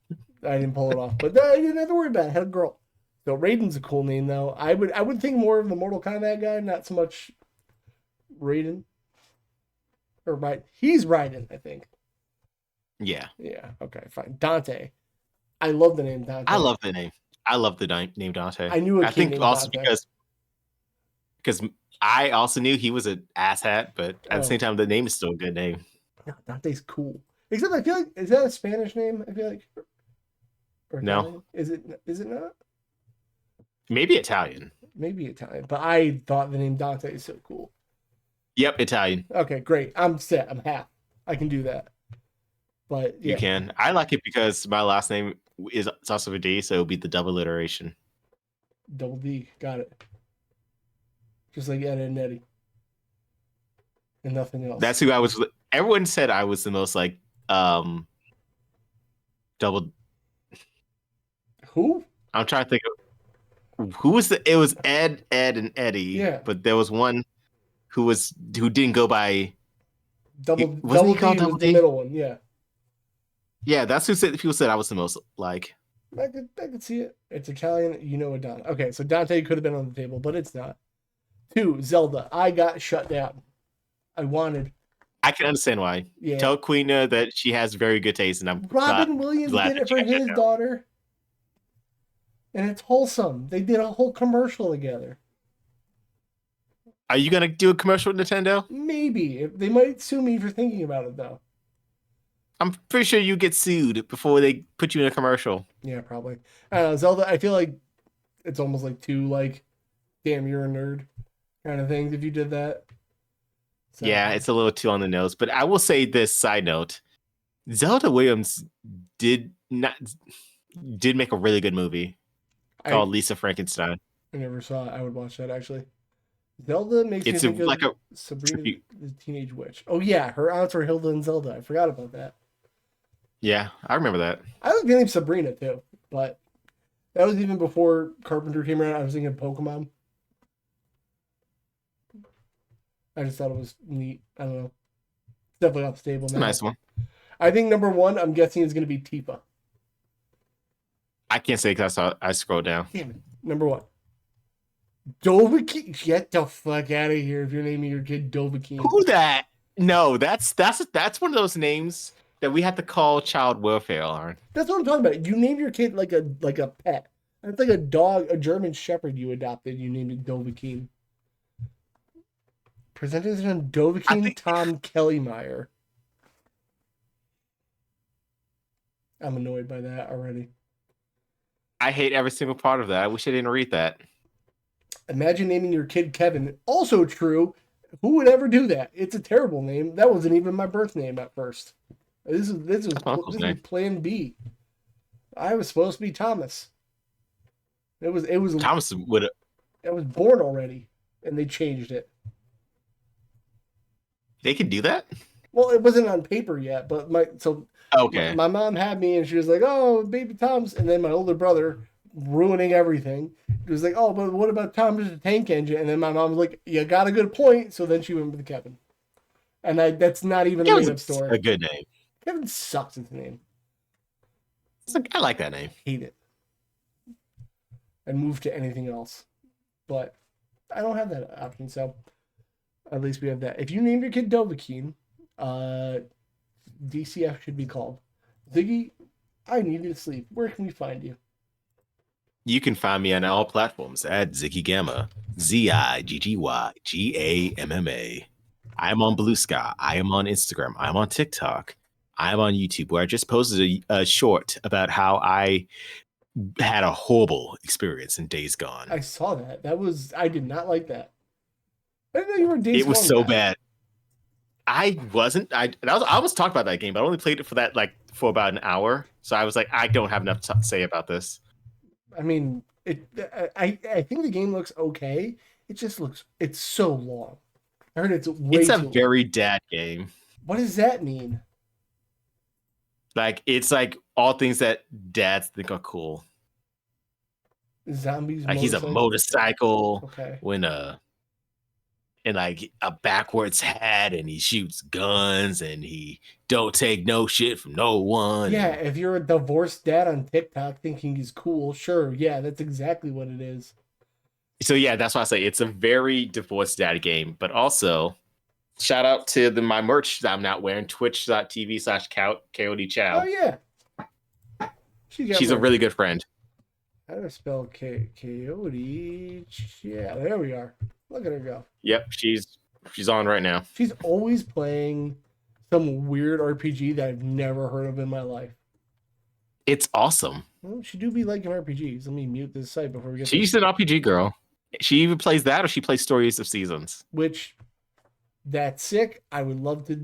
Speaker 1: I didn't pull it off. But I didn't have to worry about it. I had a girl. So Raiden's a cool name though. I would think more of the Mortal Kombat guy, not so much Raiden. Or right. He's Raiden, I think.
Speaker 2: Yeah.
Speaker 1: Yeah. Okay, fine. Dante. I love the name Dante.
Speaker 2: I love the name. I love the name Dante.
Speaker 1: I knew a
Speaker 2: I
Speaker 1: kid
Speaker 2: think
Speaker 1: named
Speaker 2: also
Speaker 1: Dante.
Speaker 2: because I also knew he was an asshat, but at the
Speaker 1: Oh.
Speaker 2: same time, the name is still a good name.
Speaker 1: No, Dante's cool. Except I feel like is that a Spanish name? I feel like. Or
Speaker 2: No.
Speaker 1: Italian? Is it not?
Speaker 2: Maybe Italian.
Speaker 1: Maybe Italian. But I thought the name Dante is so cool.
Speaker 2: Yep, Italian.
Speaker 1: Okay, great. I'm set. I'm half. I can do that. But yeah.
Speaker 2: You can. I like it because my last name is also a D, so it'll be the double iteration.
Speaker 1: Double D. Got it. Just like Ed and Eddie. And nothing else.
Speaker 2: That's who I was. Everyone said I was the most like double.
Speaker 1: Who?
Speaker 2: I'm trying to think of who was the. It was Ed, and Eddie.
Speaker 1: Yeah.
Speaker 2: But there was one who didn't go by.
Speaker 1: Double
Speaker 2: Wasn't he
Speaker 1: D
Speaker 2: called
Speaker 1: was
Speaker 2: Double
Speaker 1: the
Speaker 2: D?
Speaker 1: middle one. Yeah.
Speaker 2: Yeah, that's who said. People said I was the most like.
Speaker 1: I could see it. It's Italian. You know what, Dante. Okay, so Dante could have been on the table, but it's not. 2, Zelda. I got shut down. I wanted.
Speaker 2: I can understand why.
Speaker 1: Yeah.
Speaker 2: Tell Queen that she has very good taste, and I'm
Speaker 1: Robin Williams
Speaker 2: glad
Speaker 1: did
Speaker 2: that
Speaker 1: it for
Speaker 2: she got shut
Speaker 1: his
Speaker 2: down.
Speaker 1: daughter. And it's wholesome. They did a whole commercial together.
Speaker 2: Are you gonna do a commercial with Nintendo?
Speaker 1: Maybe. They might sue me for thinking about it, though.
Speaker 2: I'm pretty sure you get sued before they put you in a commercial.
Speaker 1: Yeah, probably. Zelda, I feel like it's almost like too, like, damn, you're a nerd kind of things if you did that. So,
Speaker 2: Yeah, it's a little too on the nose. But I will say this side note: Zelda Williams did make a really good movie called Lisa Frankenstein.
Speaker 1: I never saw it. I would watch that, actually. Zelda makes me think
Speaker 2: like
Speaker 1: of
Speaker 2: a
Speaker 1: Sabrina
Speaker 2: tribute.
Speaker 1: the Teenage Witch. Oh, yeah. Her aunts were Hilda and Zelda. I forgot about that.
Speaker 2: Yeah, I remember that.
Speaker 1: I like the name Sabrina, too. But that was even before Carpenter came around. I was thinking Pokemon. I just thought it was neat. I don't know. It's definitely off the table
Speaker 2: It's
Speaker 1: now.
Speaker 2: a nice one.
Speaker 1: I think number 1, I'm guessing, is going to be Tifa.
Speaker 2: I can't say because I scrolled down.
Speaker 1: Damn it. Number 1. Dovahkiin. Get the fuck out of here if you're naming your kid Dovahkiin.
Speaker 2: Who that? No, that's one of those names that we have to call child welfare on.
Speaker 1: That's what I'm talking about. You name your kid like a pet. It's like a dog, a German Shepherd you adopted. You named it Dovahkiin. Presented on Dovahkiin Tom Kellymeyer. I'm annoyed by that already.
Speaker 2: I hate every single part of that. I wish I didn't read that.
Speaker 1: Imagine naming your kid Kevin. Also true. Who would ever do that? It's a terrible name. That wasn't even my birth name at first. This was Plan B. I was supposed to be Thomas. It was
Speaker 2: Thomas would have.
Speaker 1: I was born already, and they changed it.
Speaker 2: They could do that?
Speaker 1: Well, it wasn't on paper yet, but
Speaker 2: okay.
Speaker 1: My mom had me, and she was like, "Oh, baby Thomas," and then my older brother ruining everything. It was like, "Oh, but what about Thomas the Tank Engine?" And then my mom was like, "You got a good point." So then she went with Kevin, and that's not even a made-up story.
Speaker 2: A good name.
Speaker 1: Kevin sucks as a name.
Speaker 2: I like that name.
Speaker 1: Hate it. And move to anything else, but I don't have that option, so at least we have that. If you name your kid Dovahkiin, DCF should be called. Ziggy, I need to sleep. Where can we find you?
Speaker 2: You can find me on all platforms at Ziggy Gamma, ZIGGYGAMMA. I am on Blue Sky. I am on Instagram. I'm on TikTok. I'm on YouTube, where I just posted a short about how I had a horrible experience in Days Gone.
Speaker 1: I saw that. I did not like that. I didn't know you were Days Gone.
Speaker 2: It was so bad. I wasn't. I almost talked about that game, but I only played it for about an hour. So I was like, I don't have enough to say about this.
Speaker 1: I mean, I think the game looks okay. It just it's so long. I heard it's
Speaker 2: a very dad game.
Speaker 1: What does that mean?
Speaker 2: Like, it's like all things that dads think are cool.
Speaker 1: Zombies.
Speaker 2: Like, he's a motorcycle.
Speaker 1: Okay.
Speaker 2: And like a backwards hat, and he shoots guns, and he don't take no shit from no one.
Speaker 1: Yeah, if you're a divorced dad on TikTok thinking he's cool, sure. Yeah, that's exactly what it is.
Speaker 2: So yeah, that's why I say it's a very divorced dad game. But also, shout out to my merch that I'm not wearing, twitch.tv/Coyote Chow.
Speaker 1: Oh yeah.
Speaker 2: She's a really good friend.
Speaker 1: How do I spell Coyote? Yeah, there we are. Look at her go.
Speaker 2: Yep, she's on right now.
Speaker 1: She's always playing some weird RPG that I've never heard of in my life.
Speaker 2: It's awesome.
Speaker 1: Well, she do be liking RPGs. Let me mute this site before we get.
Speaker 2: She's an RPG girl. She even plays that, or she plays Stories of Seasons.
Speaker 1: Which, that's sick. I would love to.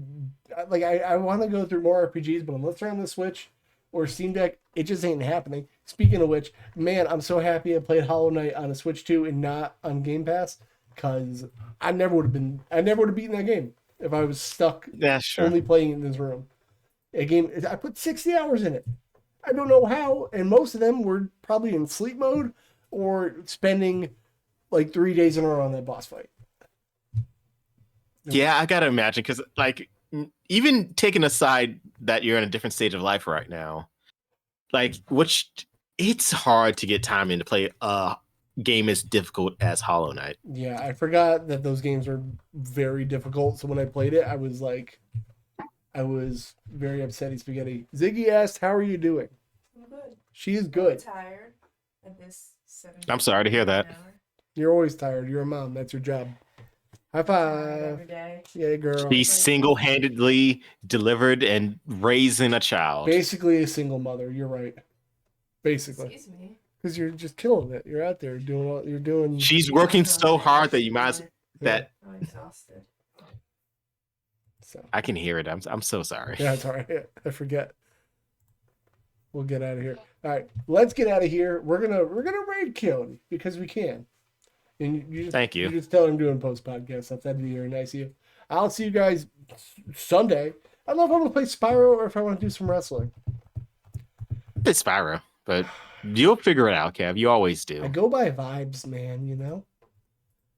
Speaker 1: Like, I want to go through more RPGs, but unless they're on the Switch, or Steam Deck, it just ain't happening. Speaking of which, man, I'm so happy I played Hollow Knight on a Switch 2 and not on Game Pass, because I never would have beaten that game if I was stuck
Speaker 2: Yeah, sure.
Speaker 1: only playing in this room. A game, I put 60 hours in it. I don't know how, and most of them were probably in sleep mode or spending like 3 days in a row on that boss fight.
Speaker 2: Yeah, I gotta imagine, because like even taking aside that you're in a different stage of life right now, like it's hard to get time in to play a game as difficult as Hollow Knight.
Speaker 1: Yeah, I forgot that those games are very difficult. So when I played it, I was very upsetty spaghetti. Ziggy asked, "How are you doing?"
Speaker 3: I'm good.
Speaker 1: She is good.
Speaker 3: I'm tired at this 7.
Speaker 2: I'm sorry to hear that.
Speaker 1: You're always tired. You're a mom. That's your job. High
Speaker 3: Every
Speaker 1: five.
Speaker 3: day.
Speaker 1: Yeah, girl.
Speaker 2: She single-handedly delivered and raising a child.
Speaker 1: Basically a single mother. You're right. Basically,
Speaker 3: Excuse me.
Speaker 1: because you're just killing it. You're out there doing what you're doing.
Speaker 2: She's working so hard that you might as that
Speaker 3: I'm exhausted.
Speaker 1: So
Speaker 2: I can hear it. I'm so sorry.
Speaker 1: yeah, it's all right. I forget. We'll get out of here. All right, let's get out of here. We're gonna raid Keone because we can. And you just
Speaker 2: Thank you.
Speaker 1: You just tell him doing post podcast stuff. That'd be very nice of you. I'll see you guys Sunday. I don't know if I'm gonna play Spyro or if I want to do some wrestling.
Speaker 2: It's Spyro, but you'll figure it out, Kev. You always do.
Speaker 1: I go by vibes, man. You know.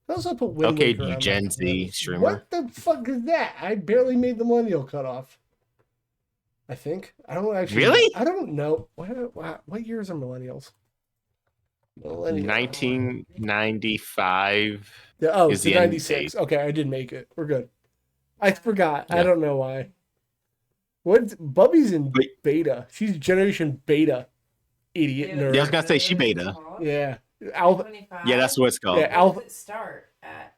Speaker 1: I also put Wind
Speaker 2: Okay,
Speaker 1: Waker
Speaker 2: you
Speaker 1: on
Speaker 2: Gen
Speaker 1: my-
Speaker 2: Z streamer.
Speaker 1: What the fuck is that? I barely made the millennial cutoff. I think I don't actually.
Speaker 2: Really?
Speaker 1: I don't know. What years are millennials? Millennials.
Speaker 2: 1995.
Speaker 1: Yeah,
Speaker 2: is
Speaker 1: it's
Speaker 2: the end
Speaker 1: 96. Okay, I did make it. We're good. I forgot. I
Speaker 2: Yeah.
Speaker 1: don't know why. What? Bubby's in
Speaker 2: Wait.
Speaker 1: beta. She's generation beta. Idiot nerd.
Speaker 2: Yeah, I was gonna say she beta.
Speaker 1: Yeah. Alpha
Speaker 3: 25.
Speaker 2: Yeah, that's what it's called.
Speaker 1: Yeah,
Speaker 3: When
Speaker 1: Alpha
Speaker 3: does it start at?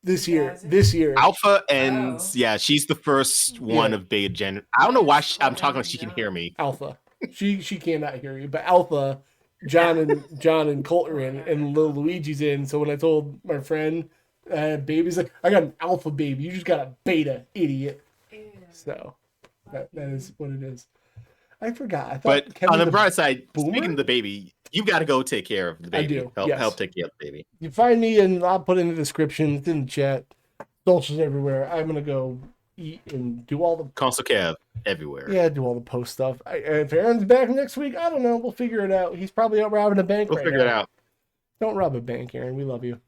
Speaker 1: this year.
Speaker 3: 2000?
Speaker 1: This year.
Speaker 2: Alpha and
Speaker 3: Oh.
Speaker 2: yeah, she's the first one
Speaker 1: Yeah.
Speaker 2: of beta gen. I don't know why I'm talking like she can hear me.
Speaker 1: Alpha. She cannot hear you, but Alpha, John and Colt are in, and little Luigi's in. So when I told my friend, baby's like, I got an alpha baby. You just got a beta, idiot.
Speaker 3: Ew.
Speaker 1: So that is what it is. I forgot. I thought
Speaker 2: But
Speaker 1: Kevin
Speaker 2: on the
Speaker 1: the
Speaker 2: bright side,
Speaker 1: boomer?
Speaker 2: speaking of the baby, you got to go take care of the
Speaker 1: I
Speaker 2: baby.
Speaker 1: do,
Speaker 2: Help
Speaker 1: yes.
Speaker 2: take care of the baby.
Speaker 1: You find me, and I'll put in the description. It's in the chat. Socials everywhere. I'm gonna go eat and do all the
Speaker 2: Console Kev everywhere.
Speaker 1: do all the post stuff. If Aaron's back next week, I don't know. We'll figure it out. He's probably out robbing a bank
Speaker 2: We'll
Speaker 1: right
Speaker 2: figure
Speaker 1: now.
Speaker 2: it out.
Speaker 1: Don't rob a bank, Aaron. We love you.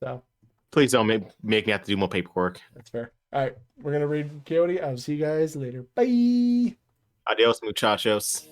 Speaker 1: So
Speaker 2: Please don't make me have to do more paperwork.
Speaker 1: that's fair. All right, we're gonna read Coyote. I'll see you guys later. Bye.
Speaker 2: Adios, muchachos.